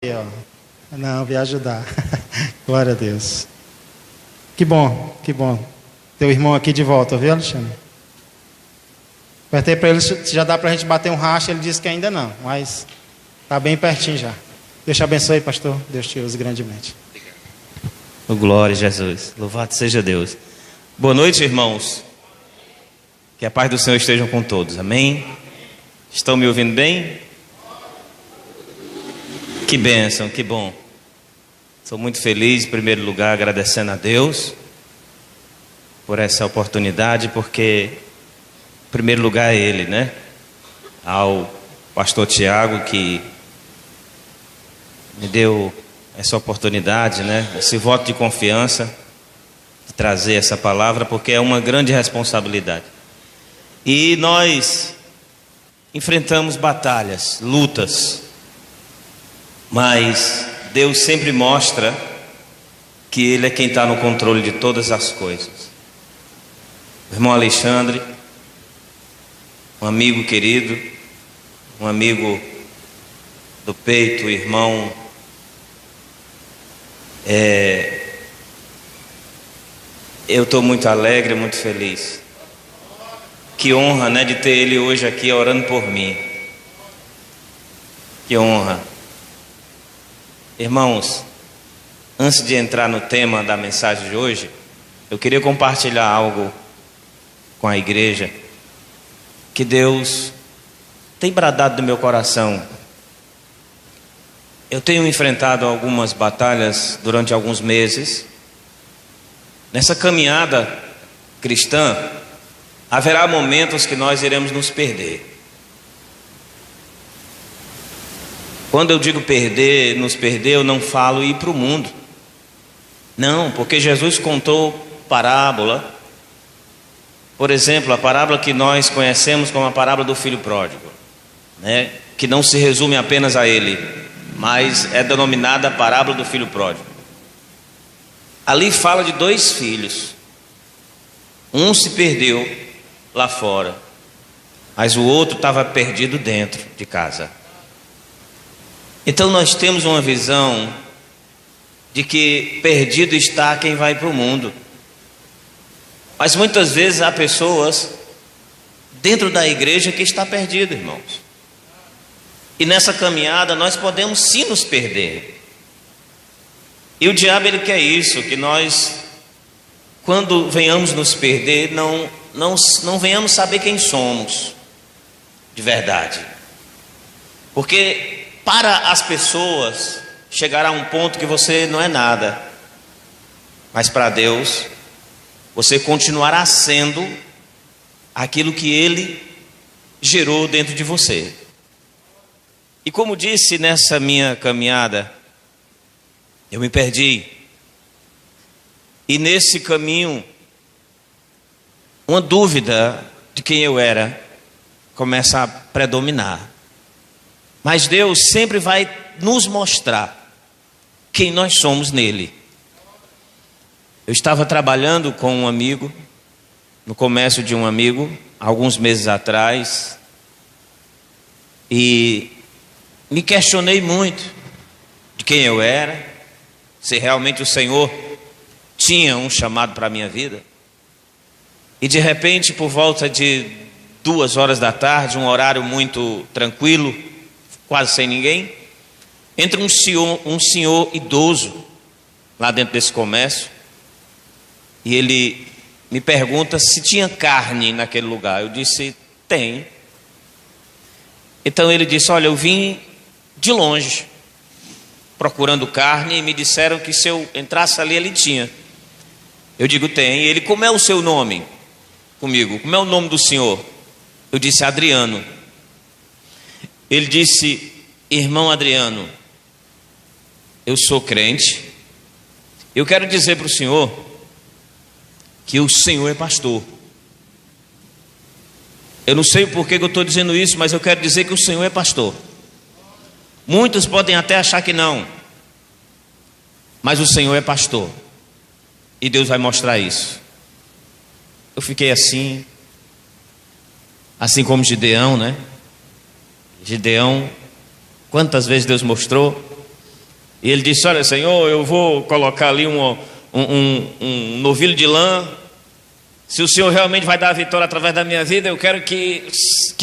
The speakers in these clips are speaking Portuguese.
Aí, ó. Não, vim ajudar. Glória a Deus. Que bom, que bom. Teu irmão aqui de volta, viu, Alexandre? Perguntei para ele se já dá para a gente bater um racha. Ele disse que ainda não, mas está bem pertinho já. Deus te abençoe, pastor. Deus te use grandemente. Oh, glória a Jesus. Louvado seja Deus. Boa noite, irmãos. Que a paz do Senhor esteja com todos. Amém? Estão me ouvindo bem? Que bênção, que bom. Sou muito feliz, em primeiro lugar, agradecendo a Deus por essa oportunidade, porque em primeiro lugar é Ele, né? Ao pastor Tiago, que me deu essa oportunidade, né? Esse voto de confiança de trazer essa palavra, porque é uma grande responsabilidade. E nós enfrentamos batalhas, lutas, mas Deus sempre mostra que Ele é quem está no controle de todas as coisas. O irmão Alexandre, um amigo querido, um amigo do peito, irmão, eu estou muito alegre, muito feliz. Que honra, né, de ter ele hoje aqui orando por mim. Que honra. Irmãos, antes de entrar no tema da mensagem de hoje, eu queria compartilhar algo com a igreja que Deus tem bradado no meu coração. Eu tenho enfrentado algumas batalhas durante alguns meses. Nessa caminhada cristã, haverá momentos que nós iremos nos perder. Quando eu digo perder, nos perder, eu não falo ir para o mundo. Não, porque Jesus contou parábola. Por exemplo, a parábola que nós conhecemos como a parábola do filho pródigo, né? Que não se resume apenas a ele, mas é denominada a parábola do filho pródigo. Ali fala de dois filhos. Um se perdeu lá fora, mas o outro estava perdido dentro de casa. Então nós temos uma visão de que perdido está quem vai para o mundo. Mas muitas vezes há pessoas dentro da igreja que está perdido, irmãos. E nessa caminhada nós podemos sim nos perder. E o diabo ele quer isso, que nós, quando venhamos nos perder, não venhamos saber quem somos de verdade. Porque para as pessoas chegará a um ponto que você não é nada, mas para Deus você continuará sendo aquilo que Ele gerou dentro de você. E como disse nessa minha caminhada, eu me perdi. E nesse caminho, uma dúvida de quem eu era começa a predominar. Mas Deus sempre vai nos mostrar quem nós somos nele. Eu estava trabalhando com um amigo, no comércio de um amigo, alguns meses atrás, e me questionei muito de quem eu era, se realmente o Senhor tinha um chamado para a minha vida. E de repente, por volta de 2 horas da tarde, um horário muito tranquilo, quase sem ninguém, entra um senhor idoso lá dentro desse comércio, e ele me pergunta se tinha carne naquele lugar. Eu disse, tem. Então ele disse, olha, eu vim de longe procurando carne e me disseram que se eu entrasse ali ele tinha. Eu digo, tem. E ele, como é o seu nome? Comigo, como é o nome do senhor? Eu disse, Adriano. Ele disse, irmão Adriano, eu sou crente, eu quero dizer para o senhor que o senhor é pastor. Eu não sei o porquê que eu estou dizendo isso, mas eu quero dizer que o senhor é pastor. Muitos podem até achar que não, mas o senhor é pastor, e Deus vai mostrar isso. Eu fiquei assim como Gideão, né? Gideão, quantas vezes Deus mostrou, E ele disse: olha, Senhor, eu vou colocar ali um novilho de lã. Se o Senhor realmente vai dar a vitória através da minha vida, eu quero que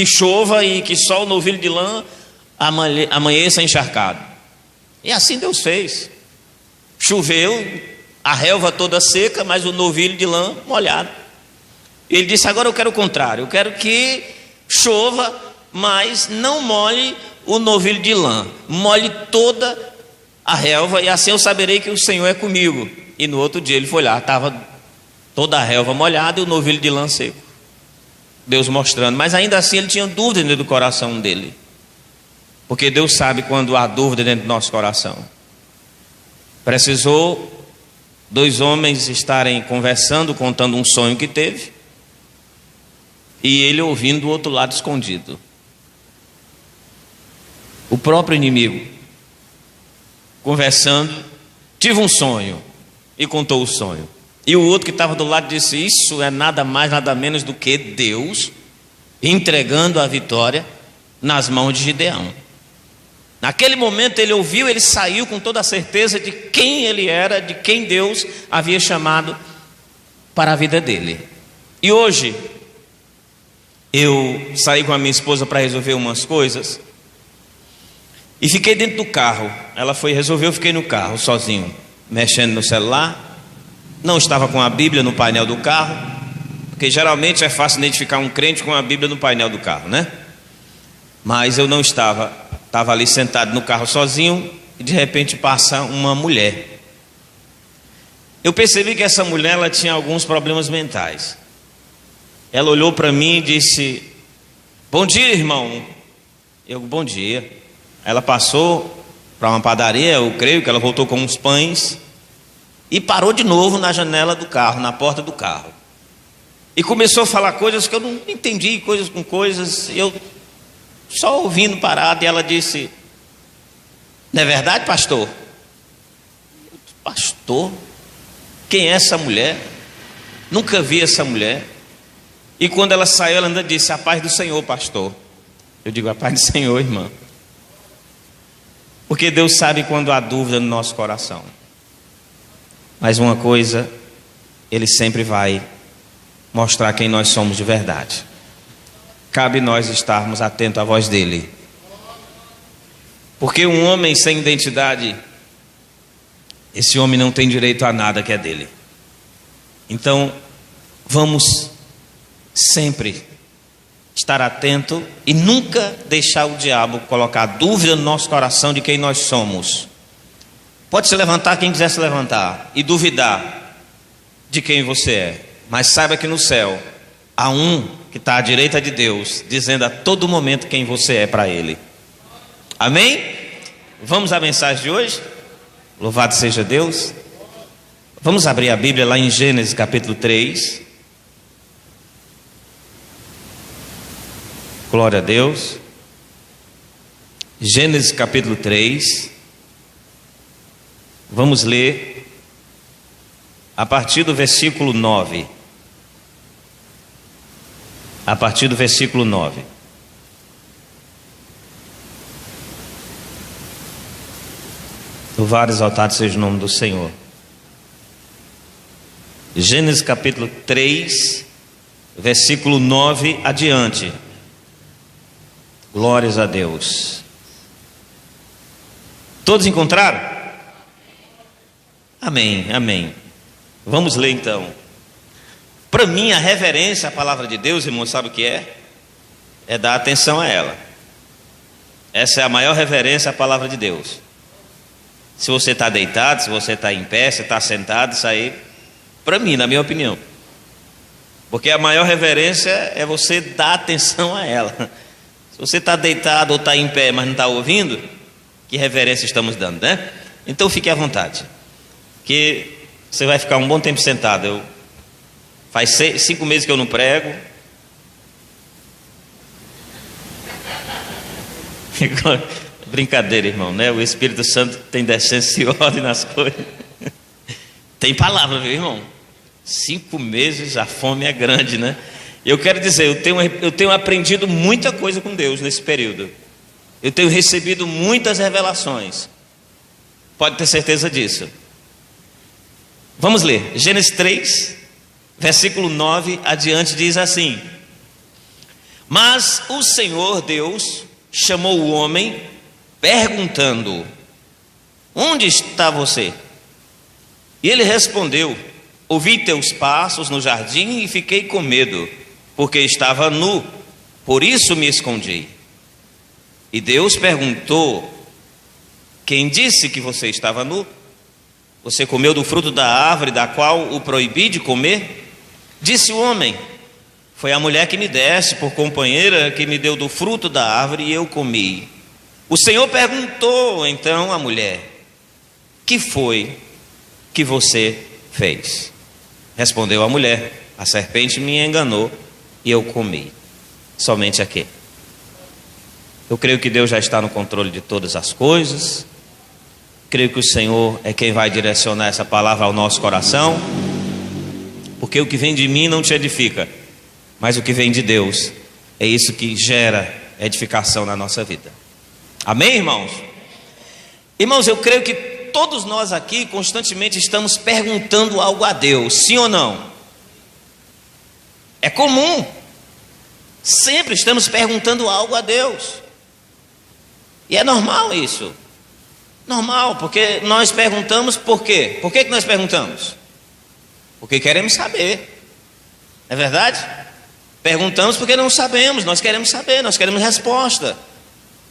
chova e que só o novilho de lã amanheça encharcado. E assim Deus fez. Choveu, a relva toda seca, mas o novilho de lã molhado. Ele disse: agora eu quero o contrário, eu quero que chova, mas não molhe o novilho de lã, molhe toda a relva, e assim eu saberei que o Senhor é comigo. E no outro dia ele foi lá, estava toda a relva molhada e o novilho de lã seco. Deus mostrando, mas ainda assim ele tinha dúvida dentro do coração dele, porque Deus sabe quando há dúvida dentro do nosso coração. Precisou 2 homens estarem conversando, contando um sonho que teve, e ele ouvindo do outro lado escondido. O próprio inimigo conversando, tive um sonho, e contou o sonho. E o outro que estava do lado disse: isso é nada mais, nada menos do que Deus entregando a vitória nas mãos de Gideão. Naquele momento ele ouviu, ele saiu com toda a certeza de quem ele era, de quem Deus havia chamado para a vida dele. E hoje, eu saí com a minha esposa para resolver umas coisas, e fiquei dentro do carro. Ela foi resolver, eu fiquei no carro sozinho, mexendo no celular. Não estava com a Bíblia no painel do carro, porque geralmente é fácil identificar um crente com a Bíblia no painel do carro, né? Mas eu não estava, estava ali sentado no carro sozinho, e de repente passa uma mulher. Eu percebi que essa mulher, ela tinha alguns problemas mentais. Ela olhou para mim e disse: bom dia, irmão. Eu: bom dia. Ela passou para uma padaria, eu creio que ela voltou com uns pães, e parou de novo na janela do carro, na porta do carro, e começou a falar coisas que eu não entendi, coisas com coisas, eu só ouvindo parado. E ela disse: não é verdade, pastor? Pastor? Quem é essa mulher? Nunca vi essa mulher. E quando ela saiu, ela ainda disse: a paz do Senhor, pastor. Eu digo: a paz do Senhor, irmã. Porque Deus sabe quando há dúvida no nosso coração. Mas uma coisa, Ele sempre vai mostrar quem nós somos de verdade. Cabe nós estarmos atentos à voz dEle. Porque um homem sem identidade, esse homem não tem direito a nada que é dele. Então, vamos sempre estar atento e nunca deixar o diabo colocar dúvida no nosso coração de quem nós somos. Pode se levantar quem quiser se levantar e duvidar de quem você é, mas saiba que no céu há um que está à direita de Deus, dizendo a todo momento quem você é para Ele. Amém? Vamos à mensagem de hoje? Louvado seja Deus. Vamos abrir a Bíblia lá em Gênesis capítulo 3. Glória a Deus. Gênesis capítulo 3. Vamos ler a partir do versículo 9. A partir do versículo 9. Louvado e exaltado seja o nome do Senhor. Gênesis capítulo 3, versículo 9 adiante. Glórias a Deus. Todos encontraram? Amém, amém. Vamos ler então. Para mim, a reverência à palavra de Deus, irmão, sabe o que é? É dar atenção a ela. Essa é a maior reverência à palavra de Deus. Se você está deitado, se você está em pé, se está sentado, isso aí, para mim, na minha opinião. Porque a maior reverência é você dar atenção a ela. Se você está deitado ou está em pé, mas não está ouvindo, que reverência estamos dando, né? Então fique à vontade, que você vai ficar um bom tempo sentado. Faz 5 meses que eu não prego. Brincadeira, irmão, né? O Espírito Santo tem decência e ordem nas coisas. Tem palavra, viu, irmão? 5 meses, a fome é grande, né? Eu quero dizer, eu tenho aprendido muita coisa com Deus nesse período. Eu tenho recebido muitas revelações. Pode ter certeza disso. Vamos ler. Gênesis 3, versículo 9 adiante diz assim: Mas o Senhor Deus chamou o homem, perguntando: Onde está você? E ele respondeu: Ouvi teus passos no jardim e fiquei com medo, porque estava nu, por isso me escondi. E Deus perguntou: Quem disse que você estava nu? Você comeu do fruto da árvore da qual o proibi de comer? Disse o homem: Foi a mulher que me deste por companheira, que me deu do fruto da árvore e eu comi. O Senhor perguntou então à mulher: Que foi que você fez? Respondeu a mulher: A serpente me enganou e eu comi. Somente aqui. Eu creio que Deus já está no controle de todas as coisas. Creio que o Senhor é quem vai direcionar essa palavra ao nosso coração, porque o que vem de mim não te edifica, mas o que vem de Deus é isso que gera edificação na nossa vida. Amém, irmãos? Irmãos, eu creio que todos nós aqui constantemente estamos perguntando algo a Deus, sim ou não? É comum. Sempre estamos perguntando algo a Deus. E é normal isso. Normal, porque nós perguntamos por quê? Por que nós perguntamos? Porque queremos saber. É verdade? Perguntamos porque não sabemos, nós queremos saber, nós queremos resposta.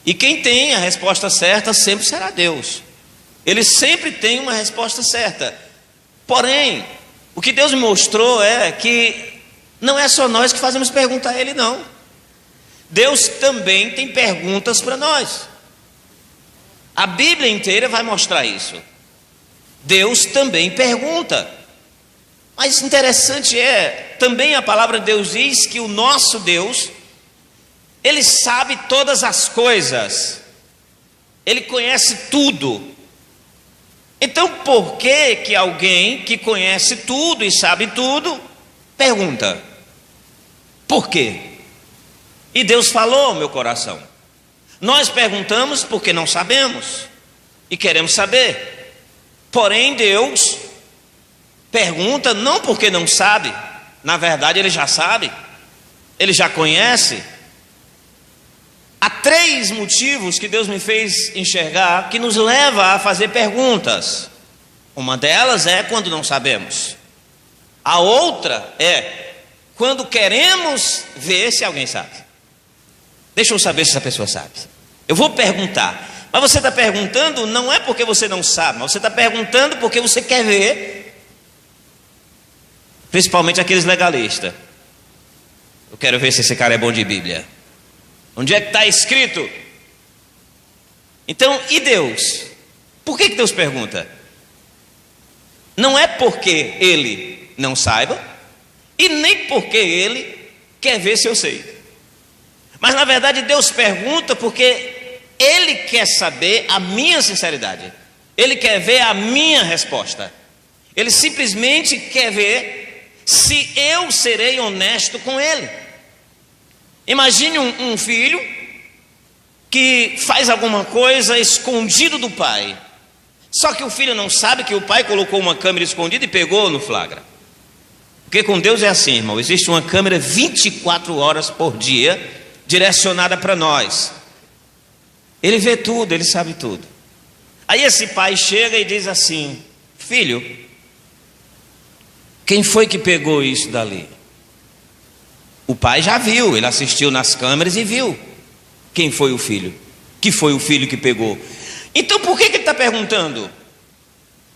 E quem tem a resposta certa sempre será Deus. Ele sempre tem uma resposta certa. Porém, o que Deus me mostrou é que não é só nós que fazemos pergunta a Ele, não. Deus também tem perguntas para nós. A Bíblia inteira vai mostrar isso. Deus também pergunta. Mas interessante é, também a palavra de Deus diz que o nosso Deus, Ele sabe todas as coisas. Ele conhece tudo. Então por que que alguém que conhece tudo e sabe tudo, pergunta? Por quê? E Deus falou ao meu coração. Nós perguntamos porque não sabemos e queremos saber. Porém Deus pergunta não porque não sabe. Na verdade Ele já sabe. Ele já conhece. Há 3 motivos que Deus me fez enxergar que nos leva a fazer perguntas. Uma delas é quando não sabemos. A outra é quando queremos ver se alguém sabe. Deixa eu saber se essa pessoa sabe. Eu vou perguntar. Mas você está perguntando não é porque você não sabe, mas você está perguntando porque você quer ver. Principalmente aqueles legalistas. Eu quero ver se esse cara é bom de Bíblia. Onde é que está escrito? Então, e Deus? Por que Deus pergunta? Não é porque Ele não saiba, e nem porque Ele quer ver se eu sei. Mas na verdade Deus pergunta porque Ele quer saber a minha sinceridade. Ele quer ver a minha resposta. Ele simplesmente quer ver se eu serei honesto com Ele. Imagine um filho que faz alguma coisa escondido do pai. Só que o filho não sabe que o pai colocou uma câmera escondida e pegou no flagra. Porque com Deus é assim, irmão. Existe uma câmera 24 horas por dia direcionada para nós. Ele vê tudo, ele sabe tudo. Aí esse pai chega e diz assim: filho, quem foi que pegou isso dali? O pai já viu, ele assistiu nas câmeras e viu. Quem foi o filho? Que foi o filho que pegou. Então por que ele está perguntando?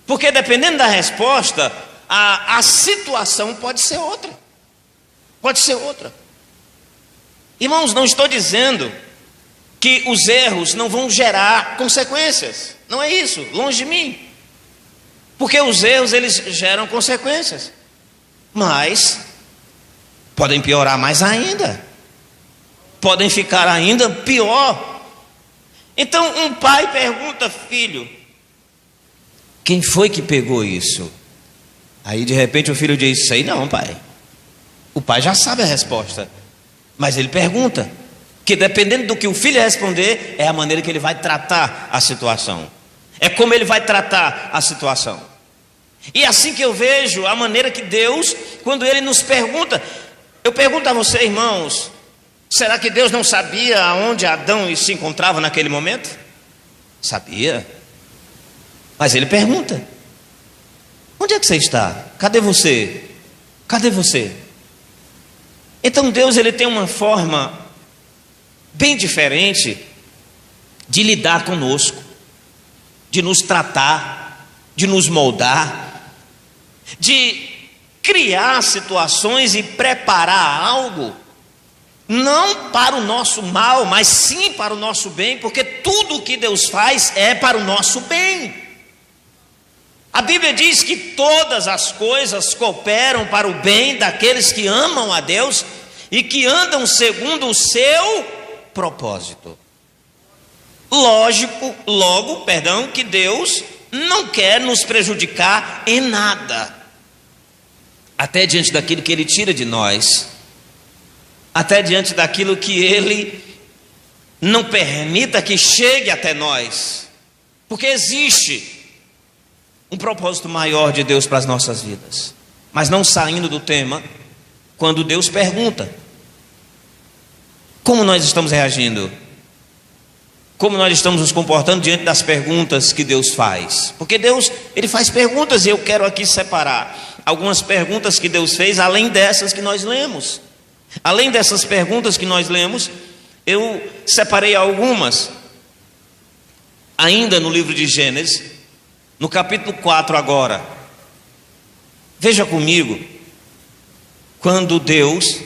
Porque dependendo da resposta, a situação pode ser outra. Pode ser outra. Irmãos, não estou dizendo que os erros não vão gerar consequências. Não é isso, longe de mim. Porque os erros, eles geram consequências. Mas podem piorar mais ainda. Podem ficar ainda pior. Então um pai pergunta: filho, quem foi que pegou isso? Aí de repente o filho diz: sei não, pai. O pai já sabe a resposta, mas ele pergunta, que dependendo do que o filho responder, é a maneira que ele vai tratar a situação. é como Ele vai tratar a situação. E é assim que eu vejo a maneira que Deus, quando Ele nos pergunta, eu pergunto a você, irmãos, será que Deus não sabia aonde Adão se encontrava naquele momento? Sabia. Mas Ele pergunta: onde é que você está? Cadê você? Cadê você? Então Deus, Ele tem uma forma bem diferente de lidar conosco, de nos tratar, de nos moldar, de criar situações e preparar algo, não para o nosso mal, mas sim para o nosso bem, porque tudo o que Deus faz é para o nosso bem. A Bíblia diz que todas as coisas cooperam para o bem daqueles que amam a Deus e que andam segundo o seu propósito. Logo, que Deus não quer nos prejudicar em nada, até diante daquilo que Ele tira de nós, até diante daquilo que Ele não permita que chegue até nós, porque existe um propósito maior de Deus para as nossas vidas. Mas não saindo do tema, quando Deus pergunta, como nós estamos reagindo? Como nós estamos nos comportando diante das perguntas que Deus faz? Porque Deus, Ele faz perguntas, e eu quero aqui separar algumas perguntas que Deus fez, além dessas que nós lemos. Além dessas perguntas que nós lemos, eu separei algumas, ainda no livro de Gênesis, no capítulo 4 agora. Veja comigo, quando Deus,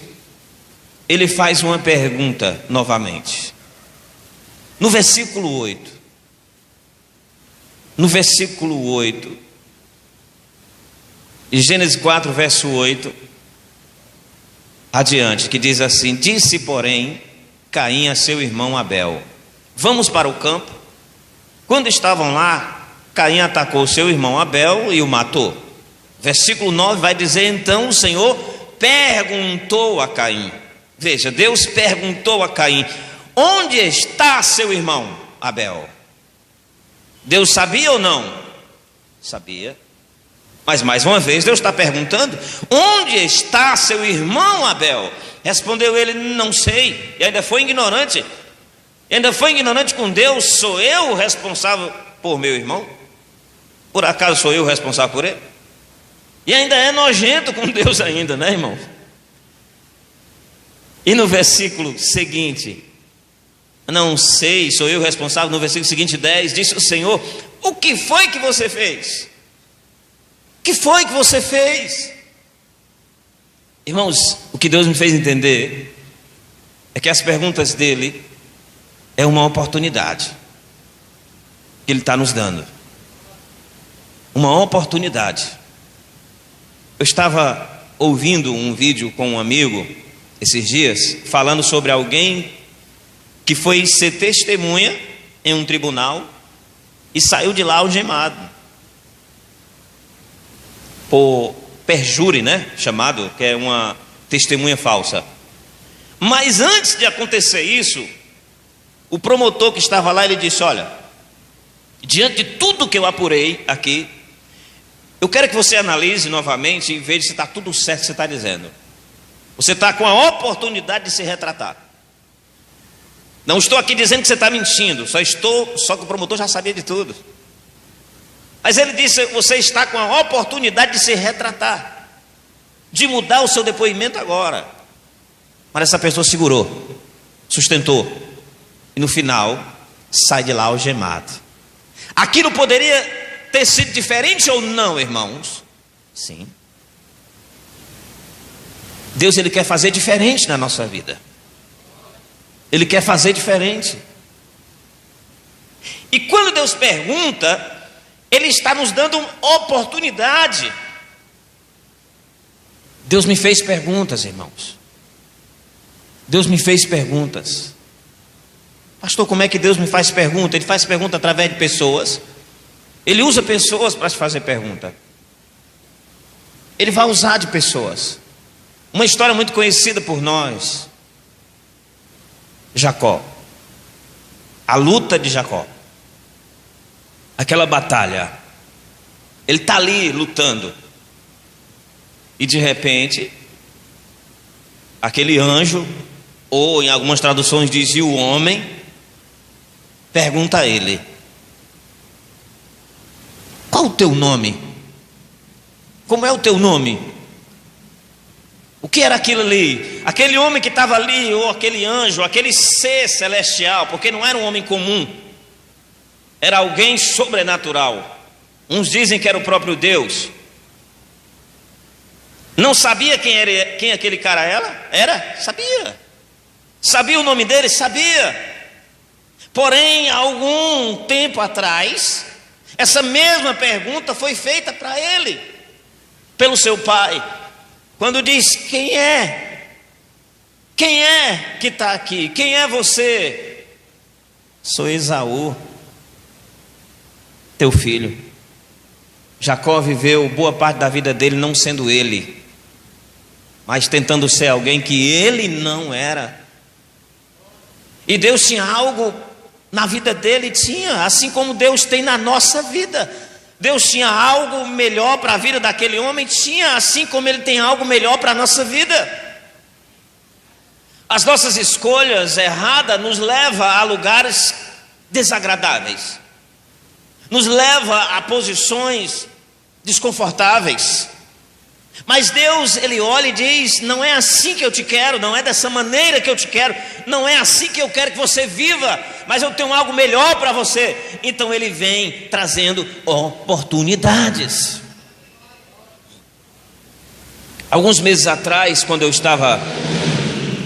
Ele faz uma pergunta novamente. No versículo 8. No versículo 8. Em Gênesis 4, verso 8. Adiante, que diz assim: disse, porém, Caim a seu irmão Abel: vamos para o campo. Quando estavam lá, Caim atacou seu irmão Abel e o matou. Versículo 9 vai dizer: então o Senhor perguntou a Caim. Veja, Deus perguntou a Caim: onde está seu irmão Abel? Deus sabia ou não? Sabia. Mas mais uma vez Deus está perguntando: onde está seu irmão Abel? Respondeu ele: não sei. E ainda foi ignorante. Com Deus: sou eu o responsável por meu irmão? Por acaso sou eu o responsável por ele? E ainda é nojento com Deus ainda, né, irmão? E no versículo seguinte: não sei, sou eu o responsável. No versículo seguinte, 10, disse o Senhor: o que foi que você fez? O que foi que você fez? Irmãos, o que Deus me fez entender é que as perguntas dele é uma oportunidade que Ele está nos dando. Uma oportunidade. Eu estava ouvindo um vídeo com um amigo esses dias, falando sobre alguém que foi ser testemunha em um tribunal e saiu de lá algemado por perjúri, né? Chamado, que é uma testemunha falsa. Mas antes de acontecer isso, o promotor que estava lá, ele disse: olha, diante de tudo que eu apurei aqui, eu quero que você analise novamente e veja se está tudo certo o que você está dizendo. Você está com a oportunidade de se retratar. Não estou aqui dizendo que você está mentindo, só que o promotor já sabia de tudo. Mas ele disse: você está com a oportunidade de se retratar, de mudar o seu depoimento agora. Mas essa pessoa segurou, sustentou, e no final sai de lá algemado. Aquilo poderia ter sido diferente ou não, irmãos? Sim. Deus, Ele quer fazer diferente na nossa vida. Ele quer fazer diferente. E quando Deus pergunta, Ele está nos dando uma oportunidade. Deus me fez perguntas, irmãos. Deus me fez perguntas. Pastor, como é que Deus me faz pergunta? Ele faz pergunta através de pessoas. Ele usa pessoas para fazer pergunta. Ele vai usar de pessoas. Uma história muito conhecida por nós: Jacó. A luta de Jacó. aquela batalha. Ele está ali lutando. E de repente, aquele anjo, ou em algumas traduções dizia o homem, pergunta a ele: qual o teu nome? Como é o teu nome? O que era aquilo ali? Aquele homem que estava ali, ou aquele anjo, aquele ser celestial, porque não era um homem comum, era alguém sobrenatural. Uns dizem que era o próprio Deus. Não sabia quem aquele cara era? Sabia. Sabia o nome dele? Sabia. Porém, há algum tempo atrás, essa mesma pergunta foi feita para ele, pelo seu pai, quando diz: quem é? Quem é que está aqui? Quem é você? Sou Esaú, teu filho. Jacó viveu boa parte da vida dele não sendo ele, mas tentando ser alguém que ele não era. E Deus tinha algo na vida dele, tinha, assim como Deus tem na nossa vida. Deus tinha algo melhor para a vida daquele homem, tinha, assim como Ele tem algo melhor para a nossa vida. As nossas escolhas erradas nos levam a lugares desagradáveis, nos leva a posições desconfortáveis. Mas Deus, Ele olha e diz: não é assim que eu te quero, não é dessa maneira que eu te quero, não é assim que eu quero que você viva, mas eu tenho algo melhor para você. Então Ele vem trazendo oportunidades. Alguns meses atrás, quando eu estava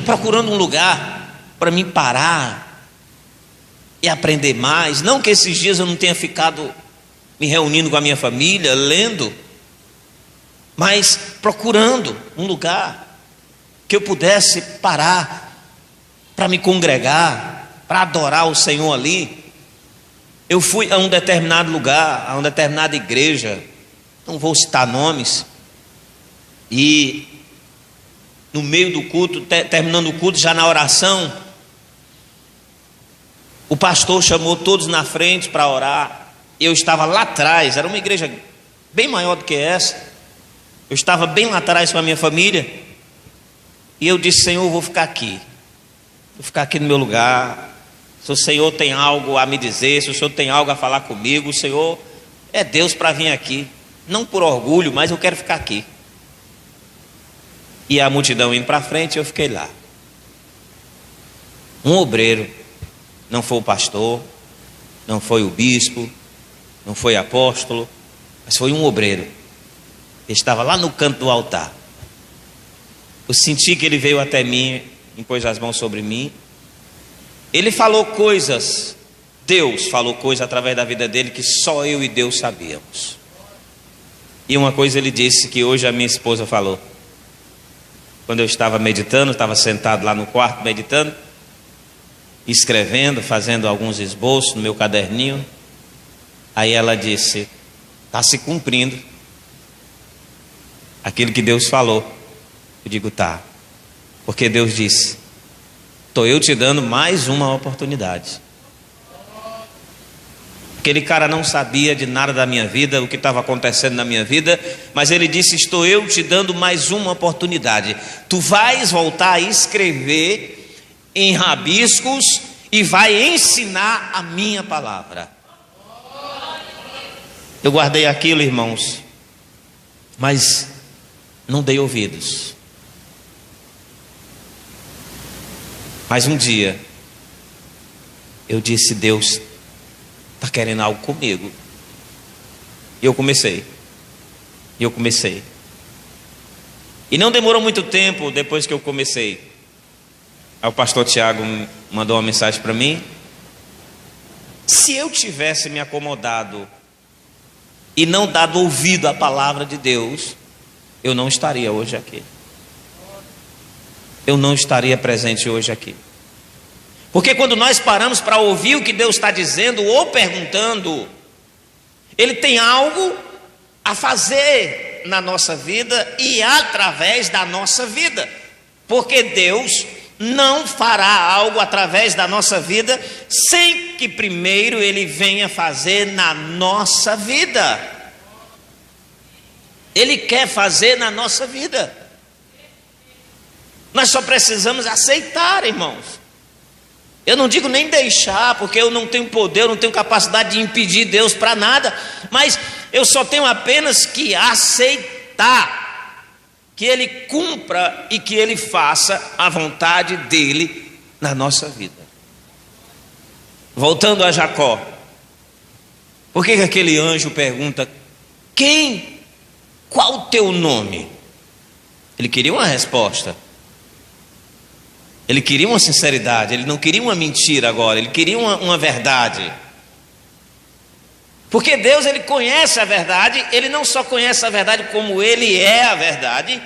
procurando um lugar para mim parar e aprender mais, não que esses dias eu não tenha ficado me reunindo com a minha família, lendo, mas procurando um lugar que eu pudesse parar para me congregar, para adorar o Senhor ali. Eu fui a um determinado lugar, a uma determinada igreja, não vou citar nomes, e no meio do culto, terminando o culto, já na oração, o pastor chamou todos na frente para orar. Eu estava lá atrás, era uma igreja bem maior do que essa. Eu estava bem lá atrás com a minha família, e eu disse: Senhor, eu vou ficar aqui no meu lugar. Se o Senhor tem algo a me dizer, se o Senhor tem algo a falar comigo, o Senhor é Deus para vir aqui, não por orgulho, mas eu quero ficar aqui. E a multidão indo para frente, eu fiquei lá. Um obreiro, não foi o pastor, não foi o bispo, não foi apóstolo, mas foi um obreiro. Ele estava lá no canto do altar. Eu senti que ele veio até mim, impôs as mãos sobre mim. Ele falou coisas, Deus falou coisas através da vida dele que só eu e Deus sabíamos. E uma coisa ele disse que hoje a minha esposa falou. Quando eu estava meditando, estava sentado lá no quarto meditando, escrevendo, fazendo alguns esboços no meu caderninho. Aí ela disse: está se cumprindo aquilo que Deus falou. Eu digo: tá, porque Deus disse: estou eu te dando mais uma oportunidade. Aquele cara não sabia de nada da minha vida, o que estava acontecendo na minha vida, mas ele disse: estou eu te dando mais uma oportunidade. Tu vais voltar a escrever em rabiscos e vai ensinar a minha palavra. Eu guardei aquilo, irmãos, mas não dei ouvidos. Mas um dia eu disse: Deus está querendo algo comigo. E eu comecei. E não demorou muito tempo depois que eu comecei. Aí o pastor Tiago mandou uma mensagem para mim. Se eu tivesse me acomodado e não dado ouvido à palavra de Deus, eu não estaria hoje aqui. Eu não estaria presente hoje aqui. Porque quando nós paramos para ouvir o que Deus está dizendo ou perguntando, Ele tem algo a fazer na nossa vida e através da nossa vida. Porque Deus não fará algo através da nossa vida sem que primeiro Ele venha fazer na nossa vida. Ele quer fazer na nossa vida. Nós só precisamos aceitar, irmãos. Eu não digo nem deixar, porque eu não tenho poder, eu não tenho capacidade de impedir Deus para nada, mas eu só tenho apenas que aceitar que Ele cumpra e que Ele faça a vontade dEle na nossa vida. Voltando a Jacó, por que aquele anjo pergunta: qual o teu nome? Ele queria uma resposta, ele queria uma sinceridade, ele não queria uma mentira agora, ele queria uma verdade. Porque Deus, Ele conhece a verdade. Ele não só conhece a verdade como Ele é a verdade.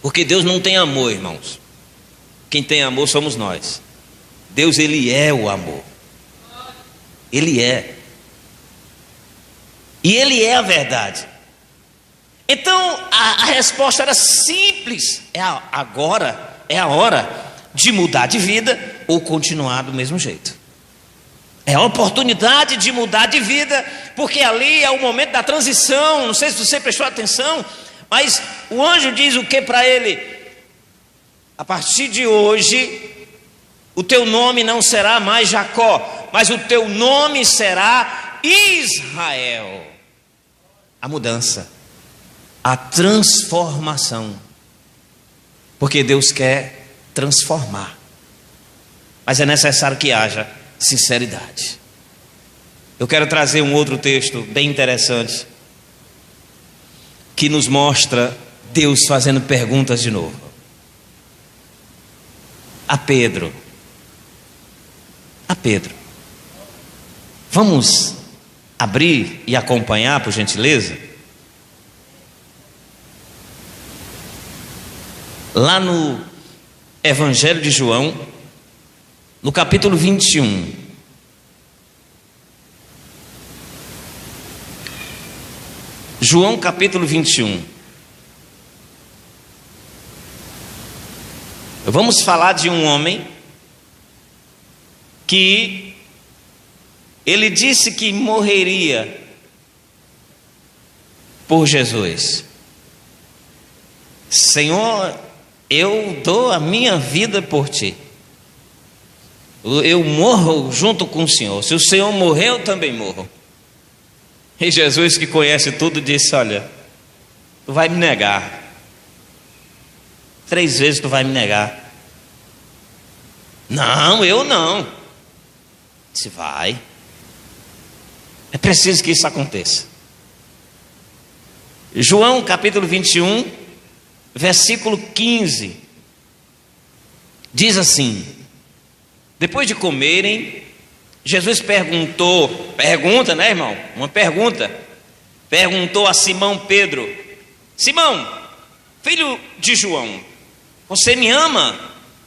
Porque Deus não tem amor, irmãos. Quem tem amor somos nós. Deus, Ele é o amor. Ele é. E Ele é a verdade. Então a resposta era simples. Agora é a hora de mudar de vida ou continuar do mesmo jeito. É a oportunidade de mudar de vida, porque ali é o momento da transição. Não sei se você prestou atenção, mas o anjo diz o que para ele? A partir de hoje, o teu nome não será mais Jacó, mas o teu nome será Israel. A mudança, a transformação, porque Deus quer transformar, mas é necessário que haja sinceridade. Eu quero trazer um outro texto bem interessante que nos mostra Deus fazendo perguntas de novo. A Pedro. Vamos abrir e acompanhar, por gentileza? Lá no Evangelho de João, no capítulo 21. João capítulo 21. Vamos falar de um homem que ele disse que morreria por Jesus. Senhor, eu dou a minha vida por ti. Eu morro junto com o Senhor. Se o Senhor morrer, eu também morro. E Jesus, que conhece tudo, disse: olha, tu vai me negar. 3 vezes tu vai me negar. Não, eu não. Disse: vai. É preciso que isso aconteça. João capítulo 21, versículo 15. Diz assim: depois de comerem, Jesus pergunta, né, irmão? Uma pergunta. Perguntou a Simão Pedro: Simão, filho de João, você me ama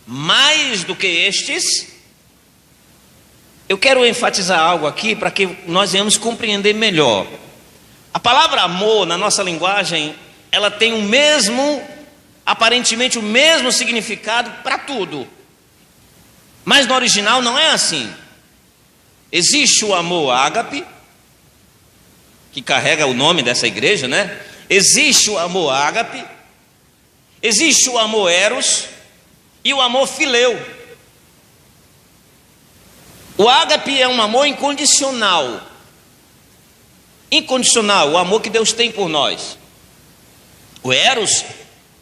mais do que estes? Eu quero enfatizar algo aqui para que nós venhamos compreender melhor. A palavra amor, na nossa linguagem, ela tem aparentemente o mesmo significado para tudo. Mas no original não é assim. Existe o amor ágape, que carrega o nome dessa igreja, né? Existe o amor ágape, existe o amor eros e o amor fileu. O ágape é um amor incondicional. Incondicional, o amor que Deus tem por nós. O eros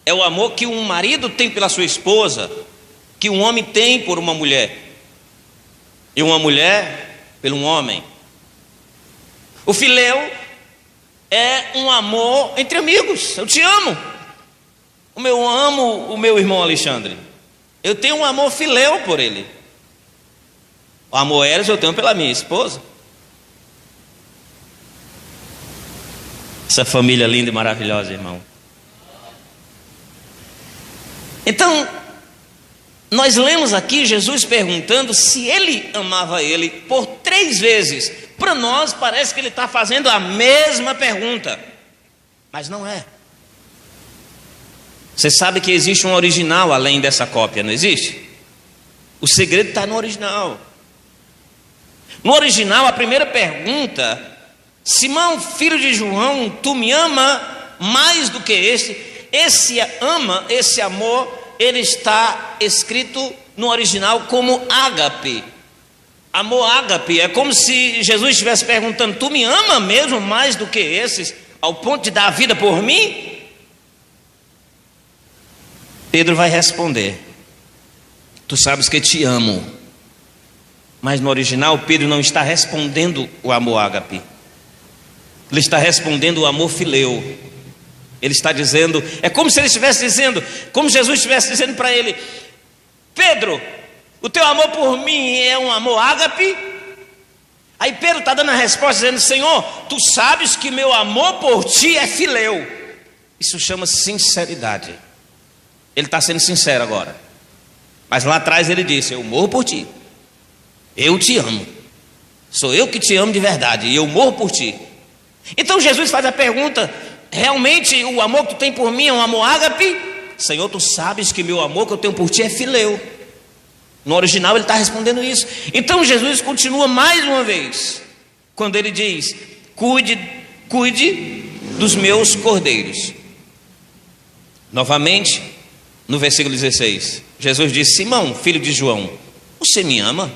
é o amor que um marido tem pela sua esposa, que um homem tem por uma mulher, e uma mulher pelo um homem. O fileu é um amor entre amigos. Eu te amo. Eu amo o meu irmão Alexandre. Eu tenho um amor fileu por ele. O amor eros eu tenho pela minha esposa. Essa família linda e maravilhosa, irmão. Então, nós lemos aqui Jesus perguntando se ele amava ele por 3 vezes. Para nós parece que ele está fazendo a mesma pergunta, mas não é. Você sabe que existe um original além dessa cópia, não existe? O segredo está no original. No original, a primeira pergunta: Simão, filho de João, tu me ama mais do que este? Esse ama, esse amor, ele está escrito no original como ágape. Amor ágape, é como se Jesus estivesse perguntando: tu me ama mesmo mais do que esses, ao ponto de dar a vida por mim? Pedro vai responder: tu sabes que te amo. Mas no original, Pedro não está respondendo o amor ágape, ele está respondendo o amor fileu. Ele está dizendo, é como se ele estivesse dizendo, como Jesus estivesse dizendo para ele: Pedro, o teu amor por mim é um amor ágape? Aí Pedro está dando a resposta dizendo: Senhor, tu sabes que meu amor por ti é fileu. Isso chama sinceridade. Ele está sendo sincero agora. Mas lá atrás ele disse: eu morro por ti, eu te amo, sou eu que te amo de verdade, e eu morro por ti. Então Jesus faz a pergunta: realmente o amor que tu tem por mim é um amor ágape? Senhor, tu sabes que meu amor que eu tenho por ti é fileu. No original ele está respondendo isso. Então Jesus continua mais uma vez, quando ele diz: cuide dos meus cordeiros. Novamente, no versículo 16, Jesus diz: Simão, filho de João, você me ama?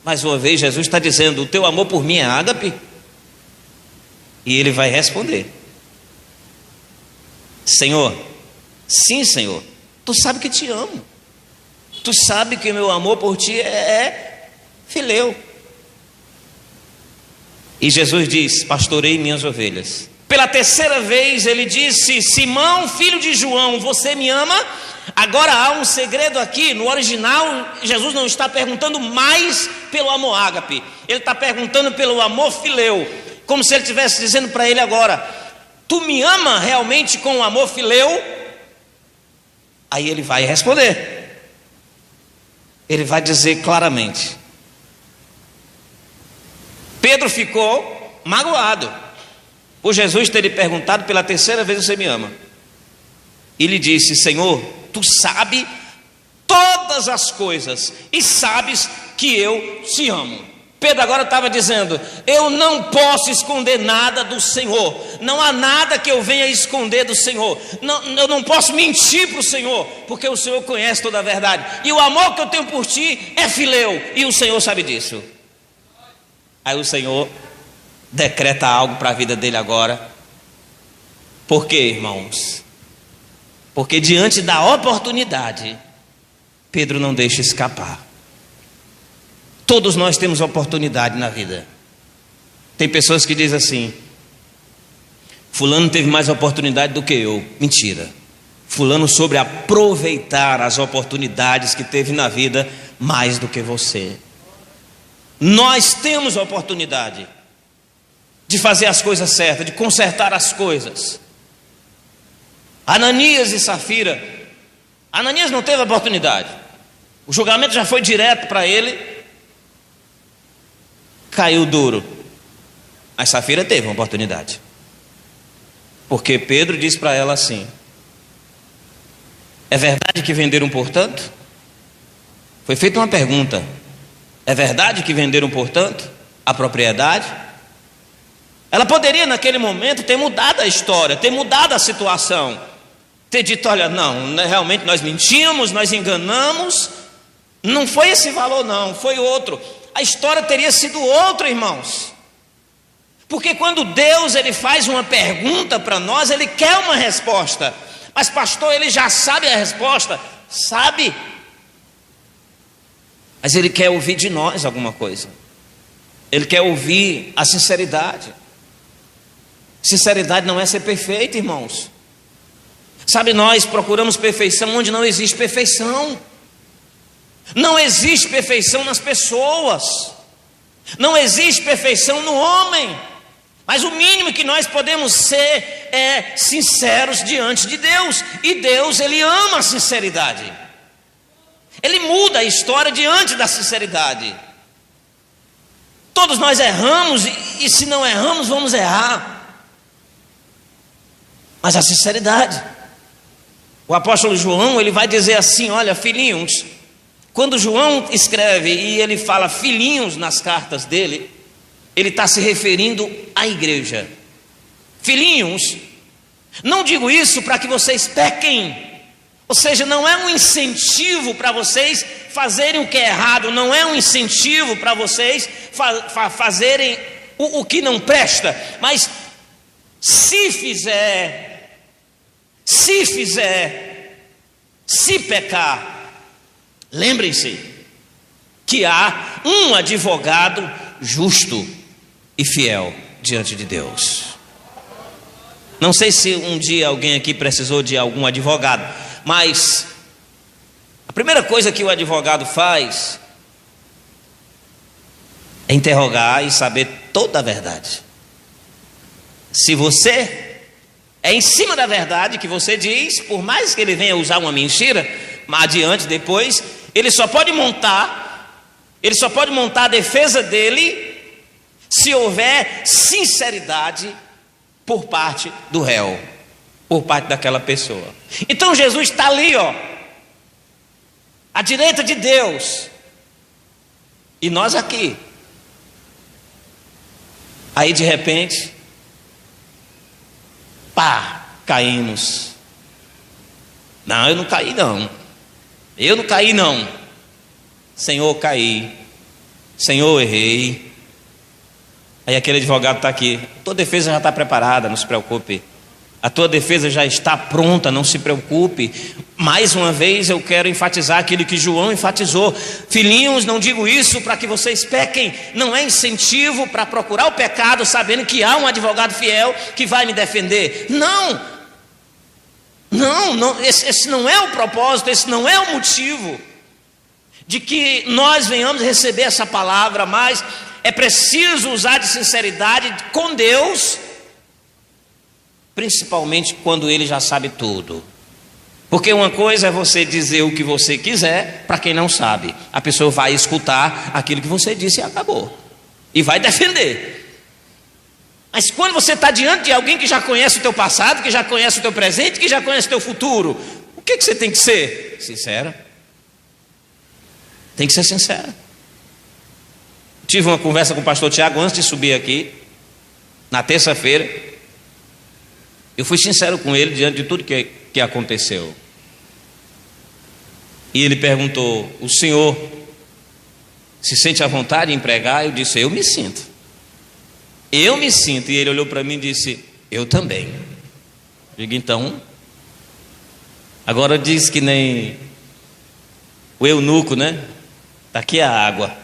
Mais uma vez Jesus está dizendo: o teu amor por mim é ágape? E ele vai responder: Senhor, sim, Senhor, tu sabe que te amo, tu sabe que meu amor por ti é fileu. E Jesus diz: pastorei minhas ovelhas. Pela terceira vez ele disse: Simão, filho de João, você me ama? Agora há um segredo aqui. No original, Jesus não está perguntando mais pelo amor ágape, ele está perguntando pelo amor fileu, como se ele estivesse dizendo para ele agora: tu me ama realmente com o amor fileu? Aí ele vai responder, ele vai dizer claramente. Pedro ficou magoado por Jesus ter lhe perguntado pela terceira vez: você me ama? E lhe disse: Senhor, tu sabes todas as coisas e sabes que eu te amo. Pedro agora estava dizendo: eu não posso esconder nada do Senhor, não há nada que eu venha esconder do Senhor, eu não posso mentir para o Senhor, porque o Senhor conhece toda a verdade, e o amor que eu tenho por ti é fileu, e o Senhor sabe disso. Aí o Senhor decreta algo para a vida dele agora. Por quê, irmãos? Porque diante da oportunidade, Pedro não deixa escapar. Todos nós temos oportunidade na vida. Tem pessoas que dizem assim: fulano teve mais oportunidade do que eu. Mentira. Fulano soube aproveitar as oportunidades que teve na vida mais do que você. Nós temos oportunidade de fazer as coisas certas, de consertar as coisas. Ananias e Safira. Ananias não teve oportunidade, o julgamento já foi direto para ele, caiu duro. Mas Safira teve uma oportunidade, porque Pedro disse para ela assim: é verdade que venderam por tanto? Foi feita uma pergunta: é verdade que venderam por tanto a propriedade? Ela poderia naquele momento ter mudado a história, ter mudado a situação, ter dito: olha, não, realmente nós mentimos, nós enganamos, não foi esse valor não, foi outro. A história teria sido outra, irmãos. Porque quando Deus ele faz uma pergunta para nós, ele quer uma resposta. Mas pastor, ele já sabe a resposta. Sabe, mas ele quer ouvir de nós alguma coisa. Ele quer ouvir a sinceridade. Sinceridade não é ser perfeito, irmãos. Sabe, nós procuramos perfeição onde não existe perfeição. Não existe perfeição nas pessoas, não existe perfeição no homem. Mas o mínimo que nós podemos ser é sinceros diante de Deus. E Deus, ele ama a sinceridade. Ele muda a história diante da sinceridade. Todos nós erramos, e se não erramos, vamos errar. Mas a sinceridade O apóstolo João, ele vai dizer assim: olha, filhinhos, quando João escreve e ele fala filhinhos nas cartas dele, ele está se referindo à igreja. Filhinhos, não digo isso para que vocês pequem, ou seja, não é um incentivo para vocês fazerem o que é errado, não é um incentivo para vocês fazerem o que não presta, mas se pecar, lembrem-se que há um advogado justo e fiel diante de Deus. Não sei se um dia alguém aqui precisou de algum advogado, mas a primeira coisa que o advogado faz é interrogar e saber toda a verdade. Se você é em cima da verdade que você diz, por mais que ele venha usar uma mentira, mas adiante, depois, ele só pode montar a defesa dele se houver sinceridade por parte do réu, por parte daquela pessoa. Então Jesus está ali, à direita de Deus, e nós aqui. Aí de repente, caímos. Não, eu não caí não. Eu não caí não. Senhor, caí. Senhor, errei. Aí aquele advogado está aqui: tua defesa já está preparada, não se preocupe. A tua defesa já está pronta, não se preocupe. Mais uma vez eu quero enfatizar aquilo que João enfatizou: filhinhos, não digo isso para que vocês pequem, não é incentivo para procurar o pecado sabendo que há um advogado fiel que vai me defender. Não, esse não é o propósito, esse não é o motivo de que nós venhamos receber essa palavra, mas é preciso usar de sinceridade com Deus, principalmente quando Ele já sabe tudo. Porque uma coisa é você dizer o que você quiser para quem não sabe. A pessoa vai escutar aquilo que você disse e acabou, e vai defender. Mas quando você está diante de alguém que já conhece o teu passado, que já conhece o teu presente, que já conhece o teu futuro, o que você tem que ser? Sincero. Tem que ser sincero. Tive uma conversa com o pastor Tiago antes de subir aqui, na terça-feira. Eu fui sincero com ele diante de tudo que aconteceu. E ele perguntou: o senhor se sente à vontade em pregar? Eu disse: eu me sinto. Eu me sinto. E ele olhou para mim e disse: eu também. Eu digo: então, agora diz que nem o eunuco, né? Está aqui a água.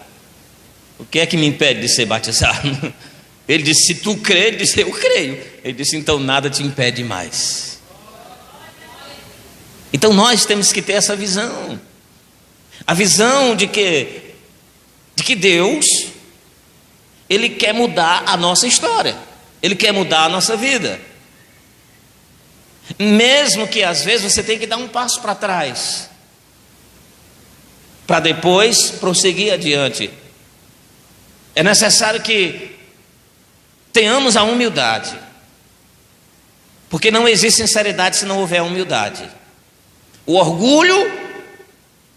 O que é que me impede de ser batizado? Ele disse: se tu crê. Ele disse: eu creio. Ele disse: então nada te impede mais. Então nós temos que ter essa visão. A visão de que Deus, Ele quer mudar a nossa história. Ele quer mudar a nossa vida. Mesmo que às vezes você tenha que dar um passo para trás, para depois prosseguir adiante. É necessário que tenhamos a humildade, porque não existe sinceridade se não houver humildade. O orgulho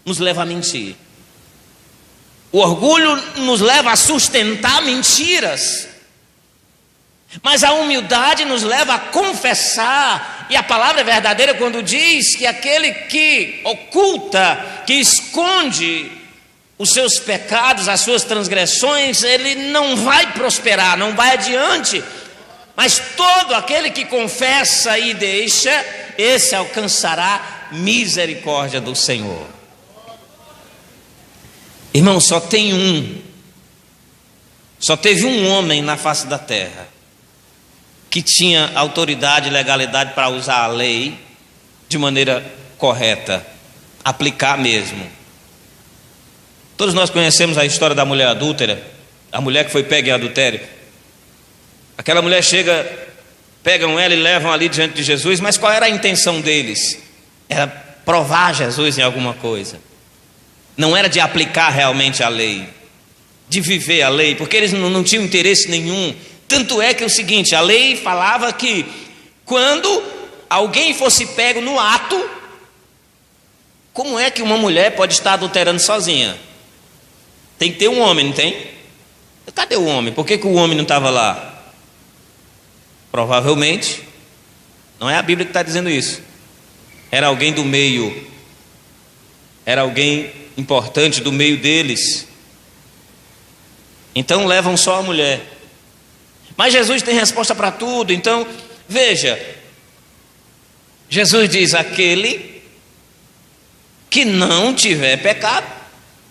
nos leva a mentir. O orgulho nos leva a sustentar mentiras. Mas a humildade nos leva a confessar. E a palavra é verdadeira quando diz que aquele que oculta, que esconde os seus pecados, as suas transgressões, ele não vai prosperar, não vai adiante. Mas todo aquele que confessa e deixa, esse alcançará misericórdia do Senhor. Irmão, só teve um homem na face da terra que tinha autoridade e legalidade para usar a lei de maneira correta, aplicar mesmo. Todos nós conhecemos a história da mulher adúltera, a mulher que foi pega em adultério. Aquela mulher chega, pegam ela e levam ali diante de Jesus, mas qual era a intenção deles? Era provar Jesus em alguma coisa. Não era de aplicar realmente a lei, de viver a lei, porque eles não tinham interesse nenhum. Tanto é que é o seguinte: a lei falava que quando alguém fosse pego no ato, Como é que uma mulher pode estar adulterando sozinha? Tem que ter um homem, não tem? Cadê o homem? Por que o homem não estava lá? Provavelmente, não é a Bíblia que está dizendo isso. Era alguém do meio, era alguém importante do meio deles. Então levam só a mulher. Mas Jesus tem resposta para tudo. Então, veja, Jesus diz: aquele que não tiver pecado,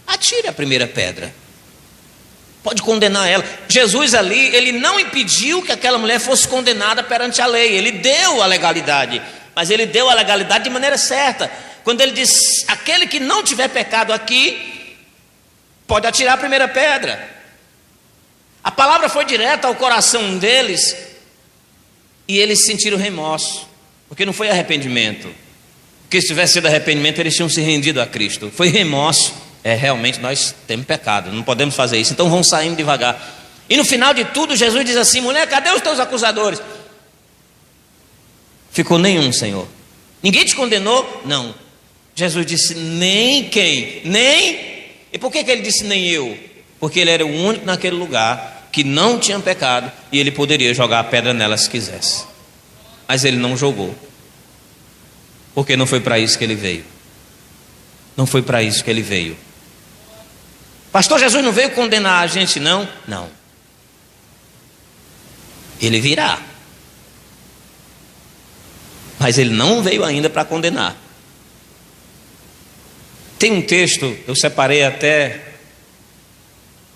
atire a primeira pedra. Pode condenar ela. Jesus ali, ele não impediu que aquela mulher fosse condenada perante a lei. Ele deu a legalidade, mas ele deu a legalidade de maneira certa. Quando ele diz: aquele que não tiver pecado aqui, pode atirar a primeira pedra. A palavra foi direta ao coração deles, e eles sentiram remorso, porque não foi arrependimento. Porque se tivesse sido arrependimento, eles tinham se rendido a Cristo. Foi remorso. Realmente nós temos pecado, não podemos fazer isso, então vamos saindo devagar. E no final de tudo, Jesus diz assim: mulher, cadê os teus acusadores? Ficou nenhum, Senhor. Ninguém te condenou? Não. Jesus disse: nem quem? Nem. E por que ele disse nem eu? Porque ele era o único naquele lugar que não tinha pecado, e ele poderia jogar a pedra nela se quisesse. Mas ele não jogou, porque não foi para isso que ele veio. Não foi para isso que ele veio. Pastor, Jesus não veio condenar a gente, não? Não. Ele virá. Mas ele não veio ainda para condenar. Tem um texto, eu separei até,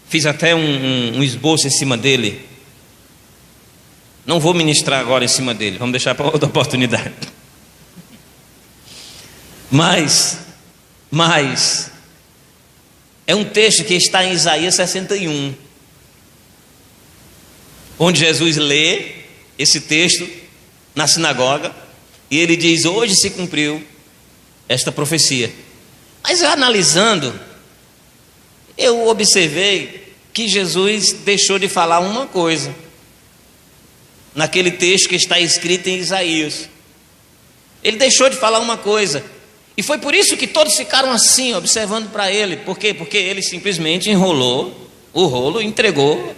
fiz até um esboço em cima dele. Não vou ministrar agora em cima dele, vamos deixar para outra oportunidade. Mas é um texto que está em Isaías 61, onde Jesus lê esse texto na sinagoga, e ele diz: hoje se cumpriu esta profecia. Mas analisando, eu observei que Jesus deixou de falar uma coisa naquele texto que está escrito em Isaías. Ele deixou de falar uma coisa, e foi por isso que todos ficaram assim, observando para ele. Por quê? Porque ele simplesmente enrolou o rolo, entregou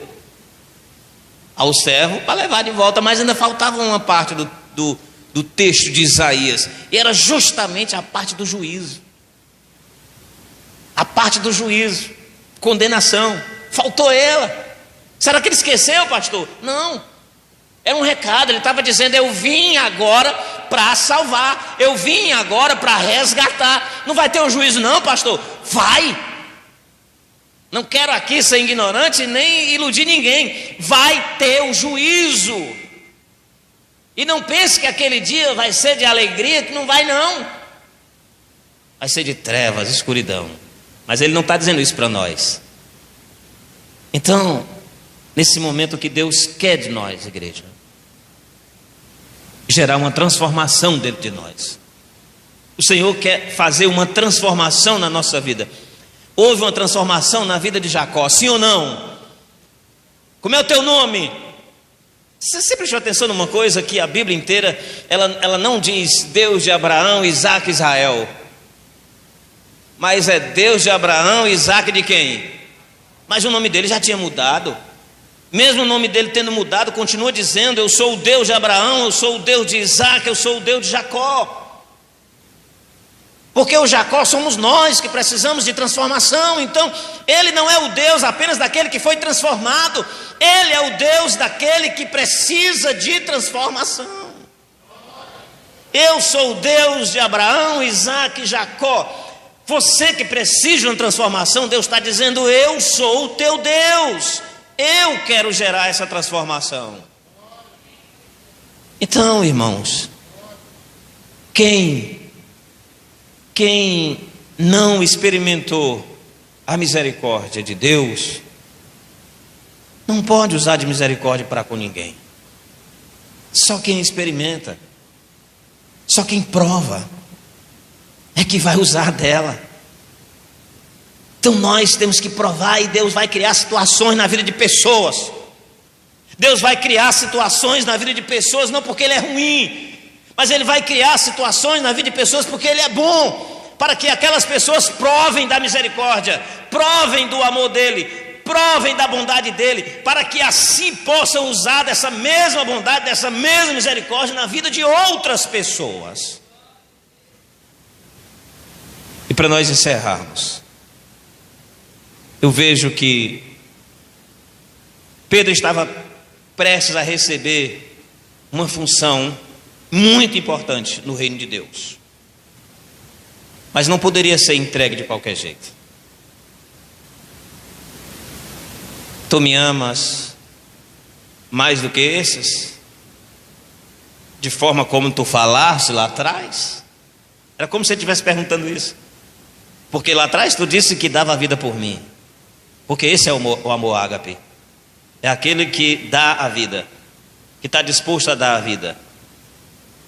ao servo para levar de volta. Mas ainda faltava uma parte do texto de Isaías, e era justamente a parte do juízo. A parte do juízo, condenação. Faltou ela. Será que ele esqueceu, pastor? Não. Era um recado, ele estava dizendo: eu vim agora para salvar, eu vim agora para resgatar. Não vai ter um juízo não, pastor? Vai. Não quero aqui ser ignorante nem iludir ninguém. Vai ter o juízo. E não pense que aquele dia vai ser de alegria, que não vai não. Vai ser de trevas, escuridão. Mas ele não está dizendo isso para nós. Então, nesse momento que Deus quer de nós, igreja, gerar uma transformação dentro de nós. O Senhor quer fazer uma transformação na nossa vida. Houve uma transformação na vida de Jacó, sim ou não? Como é o teu nome? Você sempre prestou atenção numa coisa, que a Bíblia inteira, ela não diz Deus de Abraão, Isaac e Israel, mas é Deus de Abraão, Isaac de quem? Mas o nome dele já tinha mudado. Mesmo o nome dele tendo mudado, continua dizendo: eu sou o Deus de Abraão, eu sou o Deus de Isaac, eu sou o Deus de Jacó. Porque o Jacó somos nós que precisamos de transformação. Então ele não é o Deus apenas daquele que foi transformado, ele é o Deus daquele que precisa de transformação. Eu sou o Deus de Abraão, Isaac e Jacó. Você que precisa de uma transformação, Deus está dizendo: eu sou o teu Deus, eu quero gerar essa transformação. Então, irmãos, quem não experimentou a misericórdia de Deus, não pode usar de misericórdia para com ninguém. Só quem experimenta, só quem prova é que vai usar dela. Então nós temos que provar, e Deus vai criar situações na vida de pessoas. Deus vai criar situações na vida de pessoas, não porque Ele é ruim, mas Ele vai criar situações na vida de pessoas porque Ele é bom. para que aquelas pessoas provem da misericórdia, provem do amor dele, provem da bondade dele, para que assim possam usar dessa mesma bondade, dessa mesma misericórdia na vida de outras pessoas. E para nós encerrarmos, eu vejo que Pedro estava prestes a receber uma função muito importante no reino de Deus, mas não poderia ser entregue de qualquer jeito. Tu me amas mais do que esses? De forma como tu falaste lá atrás? Era como se ele estivesse perguntando isso. Porque lá atrás tu disse que dava a vida por mim. Porque esse é o amor ágape. É aquele que dá a vida, que está disposto a dar a vida.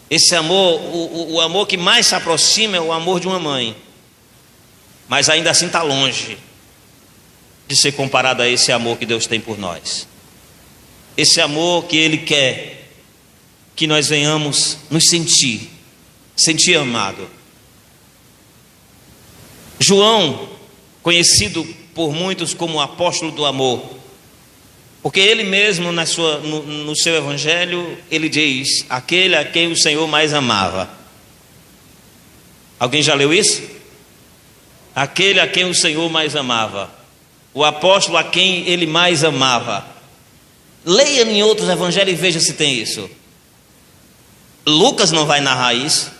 Esse amor, o amor que mais se aproxima é o amor de uma mãe. Mas ainda assim está longe de ser comparado a esse amor que Deus tem por nós. Esse amor que Ele quer que nós venhamos nos sentir amado. João, conhecido por muitos como o apóstolo do amor, porque ele mesmo no seu evangelho, ele diz, aquele a quem o Senhor mais amava. Alguém já leu isso? Aquele a quem o Senhor mais amava. O apóstolo a quem ele mais amava. Leia em outros evangelhos e veja se tem isso. Lucas não vai narrar isso,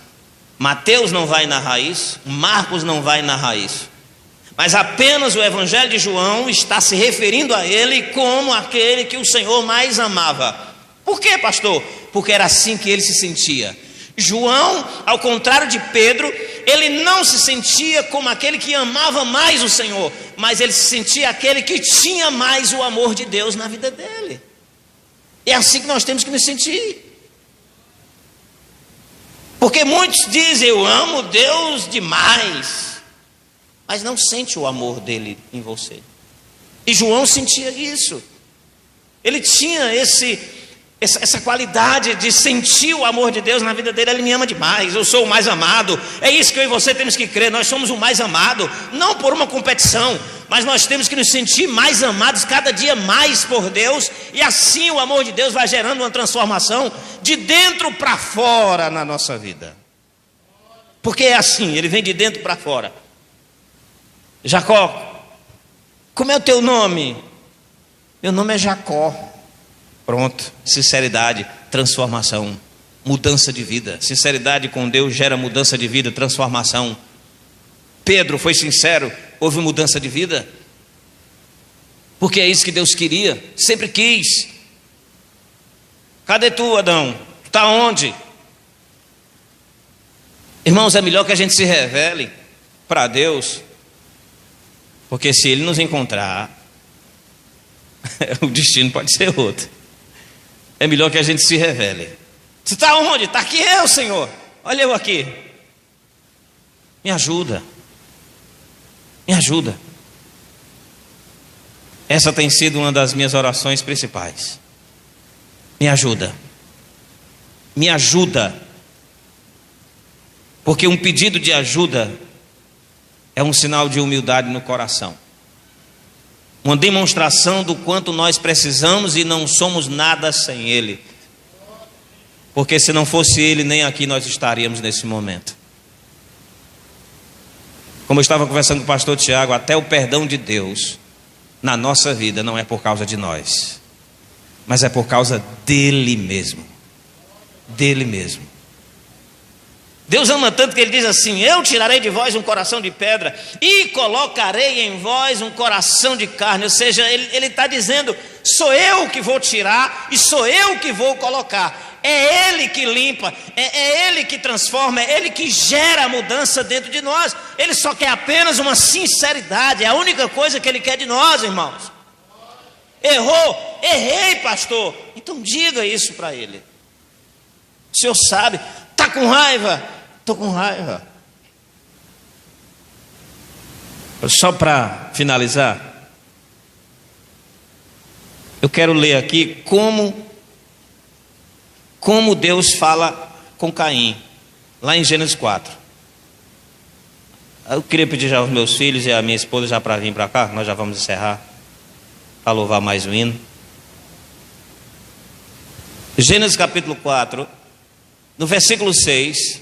Mateus não vai narrar isso, Marcos não vai narrar isso, mas apenas o evangelho de João está se referindo a ele como aquele que o Senhor mais amava. Por quê, pastor? Porque era assim que ele se sentia. João, ao contrário de Pedro, ele não se sentia como aquele que amava mais o Senhor, mas ele se sentia aquele que tinha mais o amor de Deus na vida dele. É assim que nós temos que nos sentir. Porque muitos dizem, eu amo Deus demais, mas não sente o amor dele em você. E João sentia isso. Ele tinha essa qualidade de sentir o amor de Deus na vida dele. Ele me ama demais, eu sou o mais amado. É isso que eu e você temos que crer, nós somos o mais amado, não por uma competição, mas nós temos que nos sentir mais amados cada dia mais por Deus. E assim o amor de Deus vai gerando uma transformação de dentro para fora na nossa vida. Porque é assim, ele vem de dentro para fora. Jacó, como é o teu nome? Meu nome é Jacó. Pronto, sinceridade, transformação, mudança de vida. Sinceridade com Deus gera mudança de vida, transformação. Pedro foi sincero, houve mudança de vida. Porque é isso que Deus queria, sempre quis. Cadê tu, Adão? Tu está onde? Irmãos, é melhor que a gente se revele para Deus, porque se Ele nos encontrar, o destino pode ser outro. É melhor que a gente se revele. Você está onde? Está aqui eu, Senhor. Olha eu aqui. Me ajuda. Me ajuda. Essa tem sido uma das minhas orações principais. Me ajuda. Me ajuda. Porque um pedido de ajuda é um sinal de humildade no coração. Uma demonstração do quanto nós precisamos e não somos nada sem Ele. Porque se não fosse Ele, nem aqui nós estaríamos nesse momento. Como eu estava conversando com o pastor Tiago, até o perdão de Deus na nossa vida não é por causa de nós, mas é por causa dele mesmo. Dele mesmo. Deus ama tanto que Ele diz assim, eu tirarei de vós um coração de pedra e colocarei em vós um coração de carne. Ou seja, Ele está dizendo, sou eu que vou tirar e sou eu que vou colocar. É Ele que limpa, é Ele que transforma, é Ele que gera a mudança dentro de nós. Ele só quer apenas uma sinceridade, é a única coisa que Ele quer de nós, irmãos. Errou? Errei, pastor. Então diga isso para Ele. O Senhor sabe. Está com raiva? Estou com raiva. Só para finalizar, eu quero ler aqui como Deus fala com Caim, lá em Gênesis 4. Eu queria pedir já aos meus filhos e a minha esposa já para vir para cá, nós já vamos encerrar, para louvar mais o hino. Gênesis capítulo 4, no versículo 6,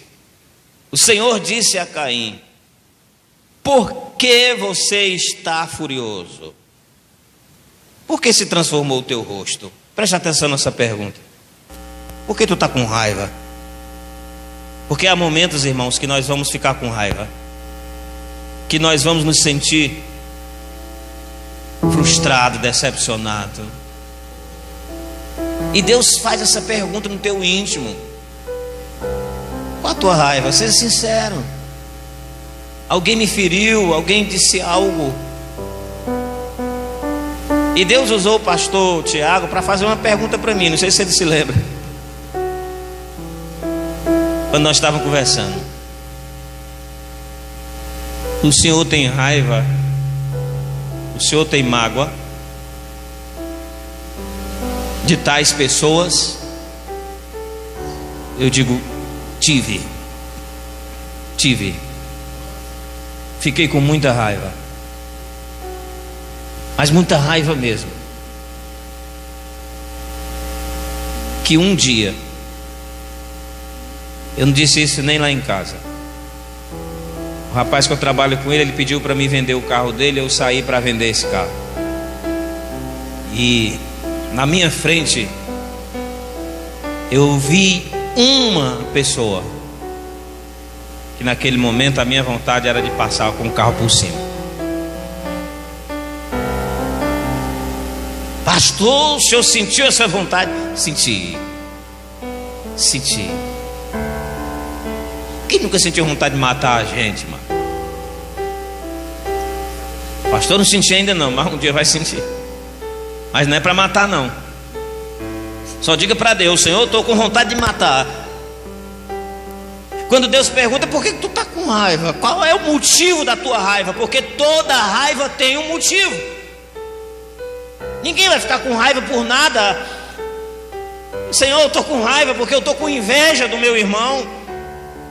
o Senhor disse a Caim: por que você está furioso? Por que se transformou o teu rosto? Preste atenção nessa pergunta. Por que tu está com raiva? Porque há momentos, irmãos, que nós vamos ficar com raiva, que nós vamos nos sentir frustrado, decepcionado. E Deus faz essa pergunta no teu íntimo: qual a tua raiva? Seja sincero. Alguém me feriu, alguém disse algo. E Deus usou o pastor Tiago para fazer uma pergunta para mim, não sei se ele se lembra. Quando nós estávamos conversando: o senhor tem raiva? O senhor tem mágoa de tais pessoas? Eu digo: tive. Fiquei com muita raiva, mas muita raiva mesmo. Que um dia, eu não disse isso nem lá em casa, o rapaz que eu trabalho com ele, ele pediu para mim vender o carro dele. Eu saí para vender esse carro, e na minha frente eu vi uma pessoa que naquele momento a minha vontade era de passar com o carro por cima. Pastor, o senhor sentiu essa vontade? Senti. Quem nunca sentiu vontade de matar a gente, mano? Pastor, não senti ainda não, mas um dia vai sentir. Mas não é para matar não. Só diga para Deus: Senhor, eu estou com vontade de matar. Quando Deus pergunta: por que tu está com raiva? Qual é o motivo da tua raiva? Porque toda raiva tem um motivo. Ninguém vai ficar com raiva por nada. Senhor, eu estou com raiva porque eu estou com inveja do meu irmão,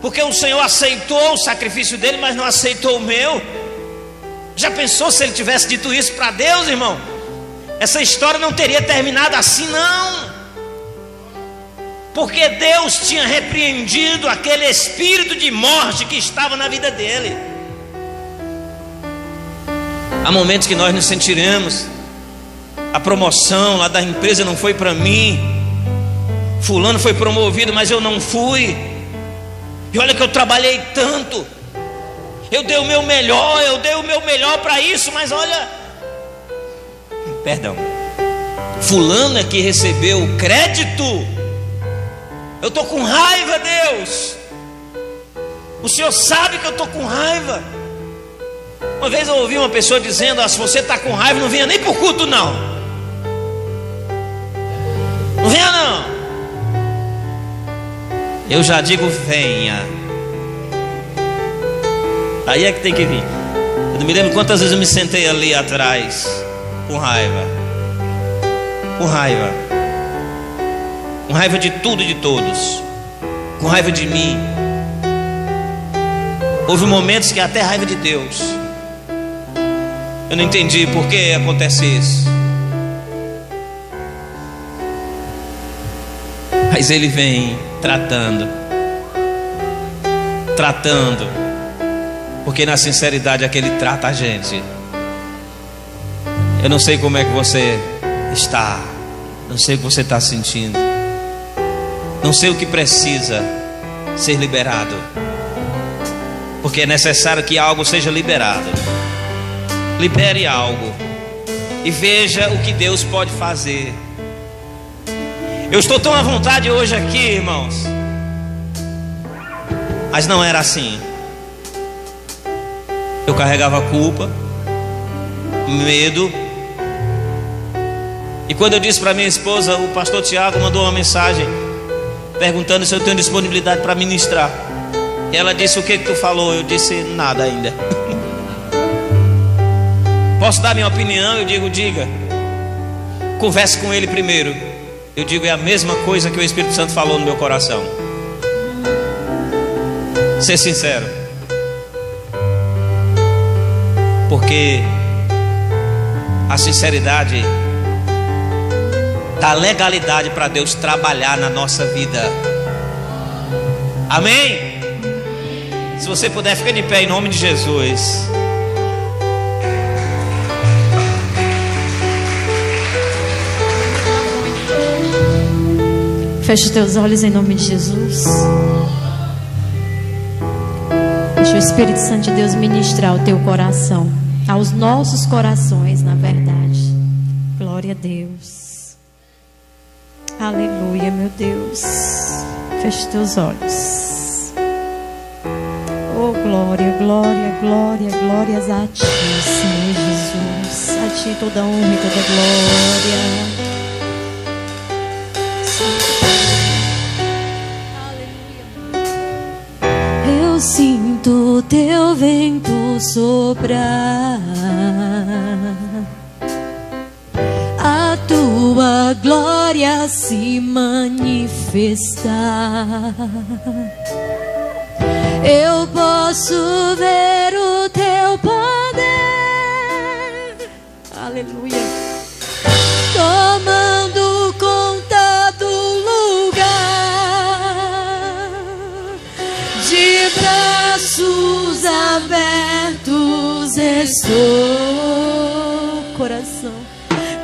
porque o Senhor aceitou o sacrifício dele, mas não aceitou o meu. Já pensou se ele tivesse dito isso para Deus, irmão? Essa história não teria terminado assim, não. Porque Deus tinha repreendido aquele espírito de morte que estava na vida dele. Há momentos que nós nos sentiremos: a promoção lá da empresa não foi para mim, fulano foi promovido, mas eu não fui. E olha que eu trabalhei tanto, eu dei o meu melhor para isso, mas olha, perdão, fulano é que recebeu o crédito. Eu estou com raiva, Deus. O Senhor sabe que eu estou com raiva. Uma vez eu ouvi uma pessoa dizendo: se você está com raiva, não venha nem para o culto não. Não venha não. Eu já digo: venha. Aí é que tem que vir. Eu não me lembro quantas vezes eu me sentei ali atrás com raiva. Com raiva. Com raiva de tudo e de todos. Com raiva de mim. Houve momentos que até raiva de Deus. Eu não entendi por que acontece isso. Mas Ele vem tratando. Porque na sinceridade é que Ele trata a gente. Eu não sei como é que você está. Não sei o que você está sentindo. Não sei o que precisa ser liberado. Porque é necessário que algo seja liberado. Libere algo e veja o que Deus pode fazer. Eu estou tão à vontade hoje aqui, irmãos, mas não era assim. Eu carregava culpa, medo. E quando eu disse para minha esposa, o pastor Tiago mandou uma mensagem perguntando se eu tenho disponibilidade para ministrar. E ela disse: o que tu falou? Eu disse: nada ainda. Posso dar minha opinião? Eu digo: diga. Converse com ele primeiro. Eu digo: é a mesma coisa que o Espírito Santo falou no meu coração. Ser sincero. Porque a sinceridade dá legalidade para Deus trabalhar na nossa vida. Amém? Se você puder, fica de pé em nome de Jesus. Feche os teus olhos em nome de Jesus. Deixa o Espírito Santo de Deus ministrar o teu coração, aos nossos corações, na verdade. Glória a Deus. Aleluia, meu Deus. Feche os teus olhos. Oh, glória, glória, glória, glórias a ti, Senhor Jesus. A ti toda honra e toda glória. Eu sinto teu vento soprar, a tua glória se manifestar. Eu posso ver o teu poder, aleluia, tomando conta do lugar. De braços abertos estou,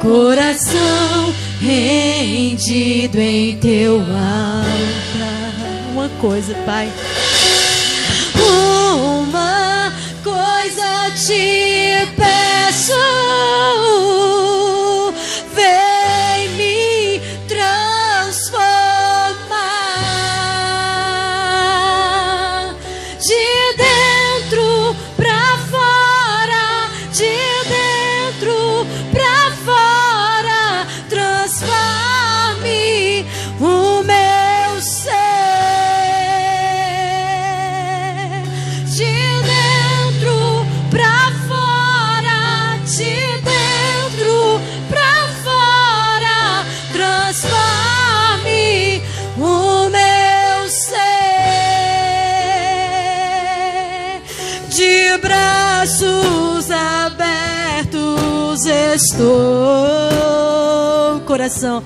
coração rendido em teu altar. Uma coisa, Pai, uma coisa te peço, vem me transformar de dentro pra fora, de dentro pra fora, transforme o meu ser. De dentro pra fora, de dentro pra fora, transforme o meu ser. De braços abertos estou, coração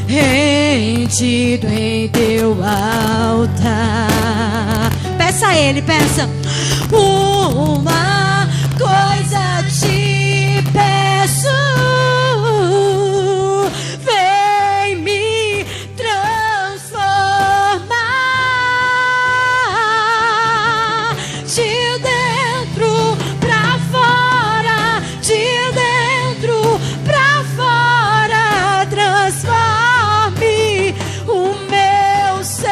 rendido em teu altar. Peça a Ele, peça. Uma coisa te peço, vem me transformar de dentro pra fora, de dentro pra fora, transforme o meu ser.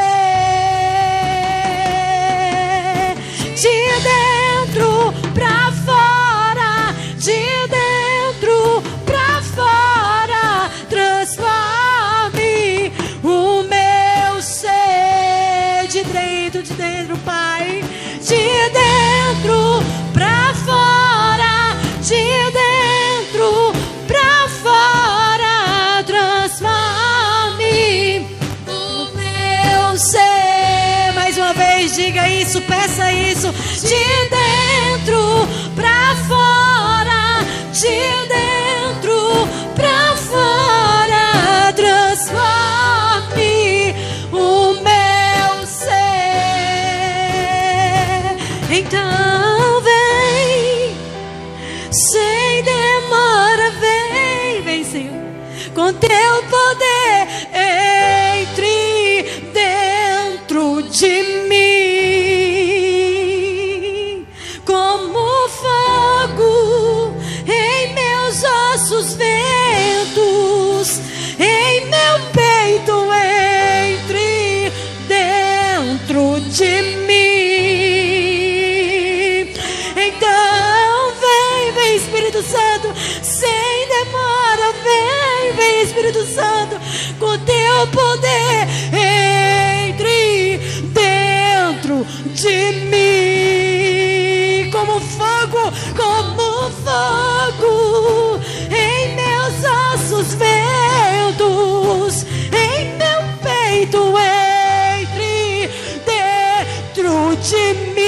De dentro pra fora, de dentro pra fora, transforme o meu ser. De dentro, Pai, de dentro pra fora, de dentro pra fora, transforme o meu ser. Mais uma vez, diga isso, peça isso. De dentro pra fora, de dentro pra fora, transforme o meu ser. Então vem, sem demora, vem, Senhor, com teu poder, entre dentro de mim, como fogo em meus ossos ventos, em meu peito, entre dentro de mim. Então vem Espírito Santo, sem demora, vem Espírito Santo, com teu poder, entre dentro de mim, como fogo em meus ossos ventos, em meu peito, entre dentro de mim.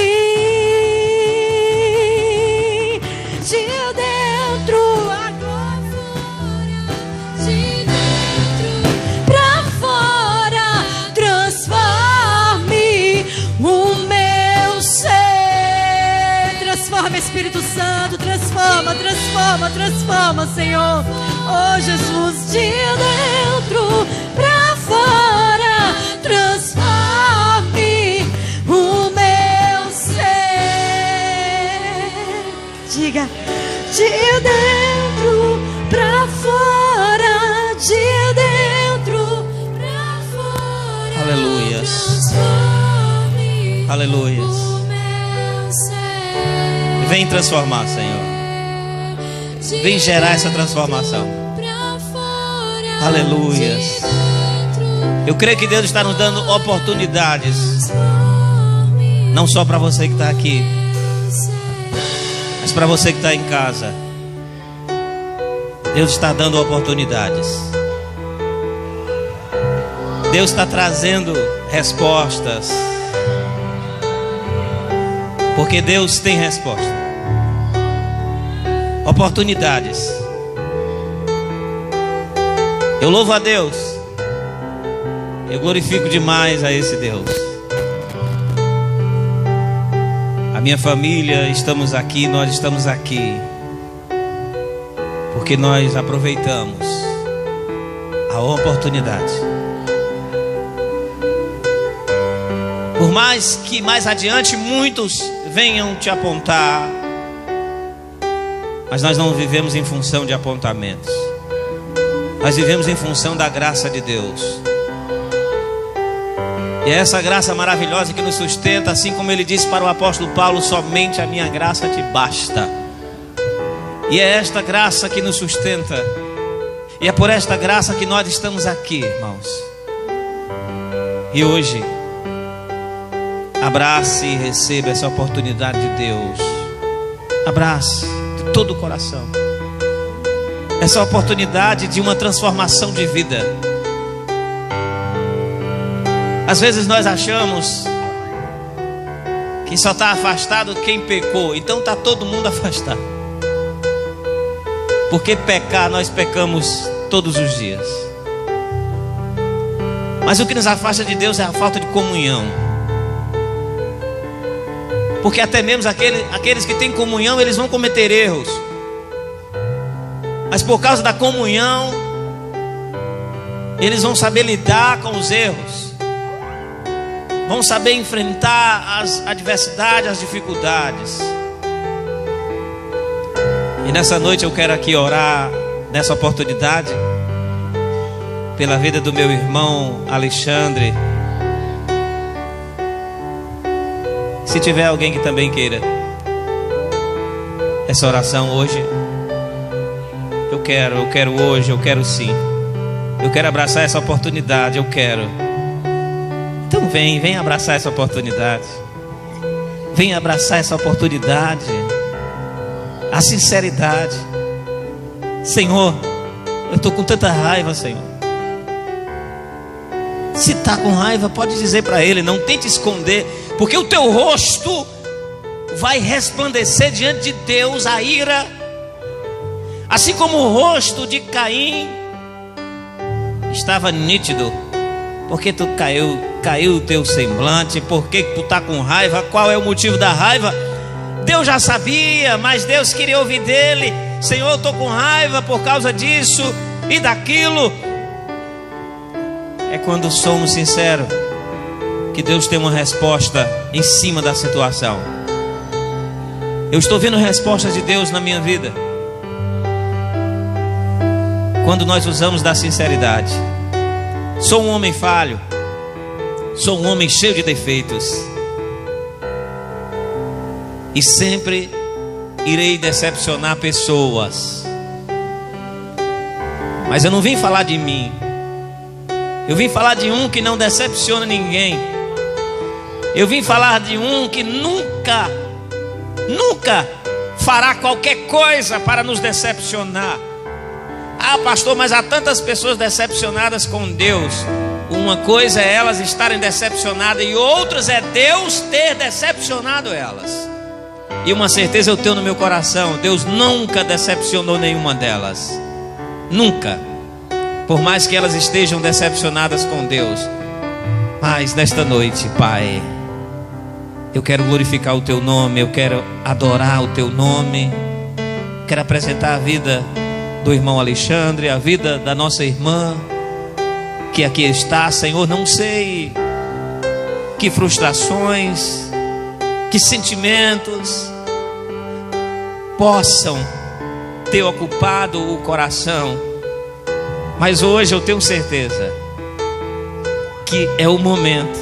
transforma, Senhor. Oh, Jesus, de dentro pra fora, transforme o meu ser. Diga, de dentro pra fora, de dentro pra fora. Aleluias. Aleluias. Vem transformar, Senhor. Vem gerar essa transformação. Aleluias. Eu creio que Deus está nos dando oportunidades. Não só para você que está aqui, mas para você que está em casa. Deus está dando oportunidades. Deus está trazendo respostas. Porque Deus tem resposta. Oportunidades. Eu louvo a Deus. Eu glorifico demais a esse Deus. A minha família, estamos aqui, nós estamos aqui porque nós aproveitamos a oportunidade. Por mais que mais adiante muitos venham te apontar, mas nós não vivemos em função de apontamentos. Nós vivemos em função da graça de Deus. E é essa graça maravilhosa que nos sustenta, assim como ele disse para o apóstolo Paulo: somente a minha graça te basta. E é esta graça que nos sustenta. E é por esta graça que nós estamos aqui, irmãos. E hoje, abrace e receba essa oportunidade de Deus. Abrace de todo o coração essa oportunidade de uma transformação de vida. Às vezes nós achamos que só está afastado quem pecou, então está todo mundo afastado. Porque pecar, nós pecamos todos os dias. Mas o que nos afasta de Deus é a falta de comunhão. Porque até mesmo aqueles que têm comunhão, eles vão cometer erros. Mas por causa da comunhão, eles vão saber lidar com os erros. Vão saber enfrentar as adversidades, as dificuldades. E nessa noite eu quero aqui orar, nessa oportunidade, pela vida do meu irmão Alexandre. Se tiver alguém que também queira essa oração hoje, eu quero hoje, eu quero sim. Eu quero abraçar essa oportunidade, eu quero. Então vem abraçar essa oportunidade. Vem abraçar essa oportunidade. A sinceridade. Senhor, eu estou com tanta raiva, Senhor. Se está com raiva, pode dizer para Ele, não tente esconder, porque o teu rosto vai resplandecer diante de Deus a ira, assim como o rosto de Caim estava nítido. Porque tu caiu o teu semblante, porque tu está com raiva, qual é o motivo da raiva? Deus já sabia, mas Deus queria ouvir dele. Senhor, eu estou com raiva por causa disso e daquilo. É quando somos sinceros que Deus tem uma resposta em cima da situação. Eu estou vendo respostas de Deus na minha vida quando nós usamos da sinceridade. Sou um homem falho, sou um homem cheio de defeitos, e sempre irei decepcionar pessoas. Mas eu não vim falar de mim, eu vim falar de um que não decepciona ninguém. Eu vim falar de um que nunca fará qualquer coisa para nos decepcionar. Ah, pastor, mas há tantas pessoas decepcionadas com Deus. Uma coisa é elas estarem decepcionadas e outras é Deus ter decepcionado elas. E uma certeza eu tenho no meu coração: Deus nunca decepcionou nenhuma delas. Nunca. Por mais que elas estejam decepcionadas com Deus. Mas nesta noite, Pai, eu quero glorificar o Teu nome, eu quero adorar o Teu nome. Quero apresentar a vida do irmão Alexandre, a vida da nossa irmã que aqui está. Senhor, não sei que frustrações, que sentimentos possam ter ocupado o coração, mas hoje eu tenho certeza que é o momento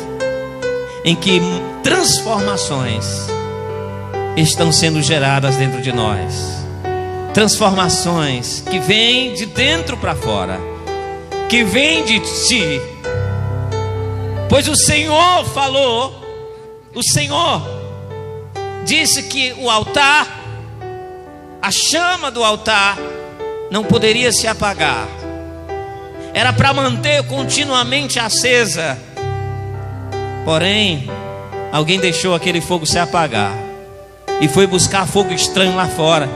em que transformações estão sendo geradas dentro de nós. Transformações que vêm de dentro para fora, que vêm de ti. Pois o Senhor falou, o Senhor disse que o altar, a chama do altar, não poderia se apagar. Era para manter continuamente acesa. Porém, alguém deixou aquele fogo se apagar e foi buscar fogo estranho lá fora.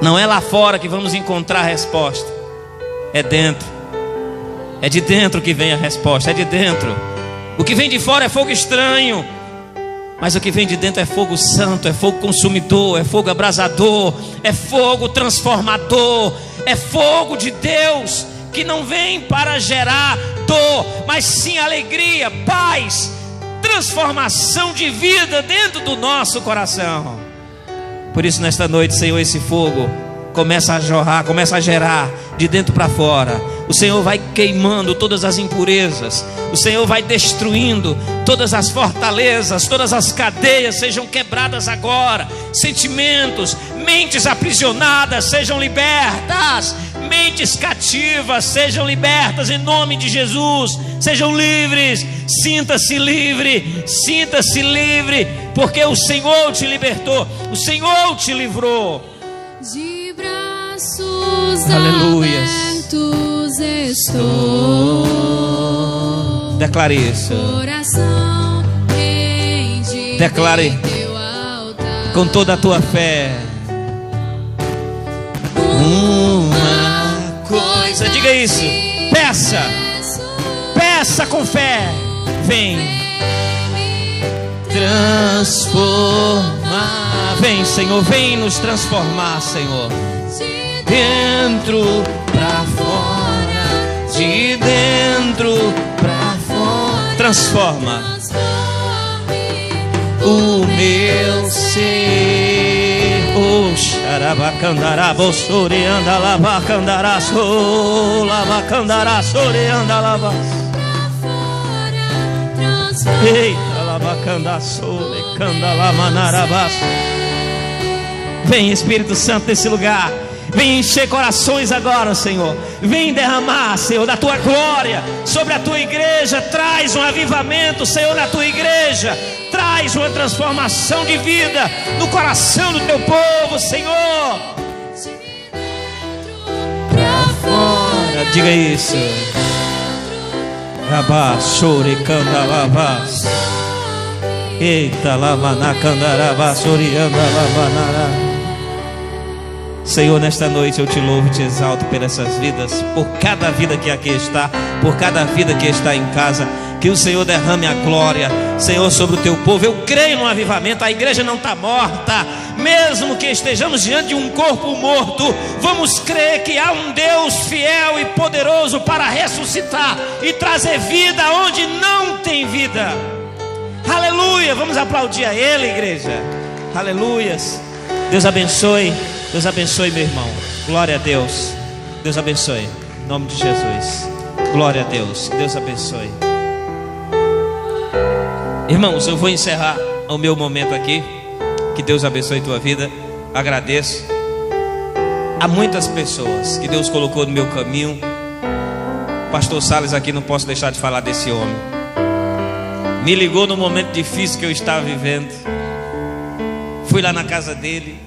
Não é lá fora que vamos encontrar a resposta, é dentro. É de dentro que vem a resposta, é de dentro. O que vem de fora é fogo estranho, mas o que vem de dentro é fogo santo, é fogo consumidor, é fogo abrasador, é fogo transformador, é fogo de Deus, que não vem para gerar dor, mas sim alegria, paz, transformação de vida dentro do nosso coração. Por isso nesta noite, Senhor, esse fogo começa a jorrar, começa a gerar de dentro para fora. O Senhor vai queimando todas as impurezas, o Senhor vai destruindo todas as fortalezas, todas as cadeias sejam quebradas agora. Sentimentos, mentes aprisionadas sejam libertas, mentes cativas sejam libertas em nome de Jesus. Sejam livres, sinta-se livre, porque o Senhor te libertou, o Senhor te livrou. De braços Aleluias. abertos estou. Declare isso. Coração rendido Declare em teu altar. com toda a tua fé. Uma coisa, diga isso. Peça, peça com fé. Vem transformar. Vem, Senhor, vem nos transformar, Senhor. Dentro pra fora, de dentro pra fora. Transforma o meu ser. Oh, xarabacandara, bossore, anda lavacandara, so, lavacandara, sore, anda lava. Eita, lavacanda, sole, canda, lamanarabas. Vem, Espírito Santo, nesse lugar. Vem encher corações agora, Senhor. Vem derramar, Senhor, da tua glória sobre a tua igreja. Traz um avivamento, Senhor, na tua igreja. Traz uma transformação de vida no coração do teu povo, Senhor. Pra fora, diga isso. Rabá, chore, canda, lavas. Eita, lamanacandarabá, sorianda, lavanará. Senhor, nesta noite eu te louvo e te exalto por essas vidas, por cada vida que aqui está, por cada vida que está em casa. Que o Senhor derrame a glória, Senhor, sobre o teu povo. Eu creio no avivamento. A igreja não está morta, mesmo que estejamos diante de um corpo morto. Vamos crer que há um Deus fiel e poderoso para ressuscitar e trazer vida onde não tem vida. Aleluia, vamos aplaudir a Ele, igreja. Aleluias. Deus abençoe, Deus abençoe, meu irmão. Glória a Deus. Deus abençoe, em nome de Jesus. Glória a Deus, Deus abençoe. Irmãos, eu vou encerrar o meu momento aqui. Que Deus abençoe tua vida. Agradeço a muitas pessoas que Deus colocou no meu caminho. Pastor Salles aqui, não posso deixar de falar desse homem. Me ligou no momento difícil que eu estava vivendo. Fui lá na casa dele.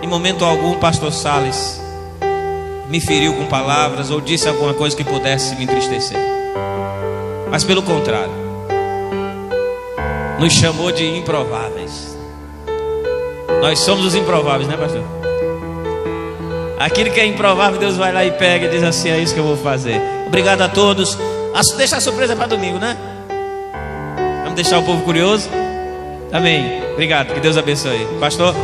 Em momento algum, Pastor Salles me feriu com palavras ou disse alguma coisa que pudesse me entristecer. Mas pelo contrário, nos chamou de improváveis. Nós somos os improváveis, né, pastor? Aquilo que é improvável, Deus vai lá e pega e diz assim: é isso que eu vou fazer. Obrigado a todos. Deixa a surpresa para domingo, né? Vamos deixar o povo curioso? Amém. Obrigado, que Deus abençoe. Pastor.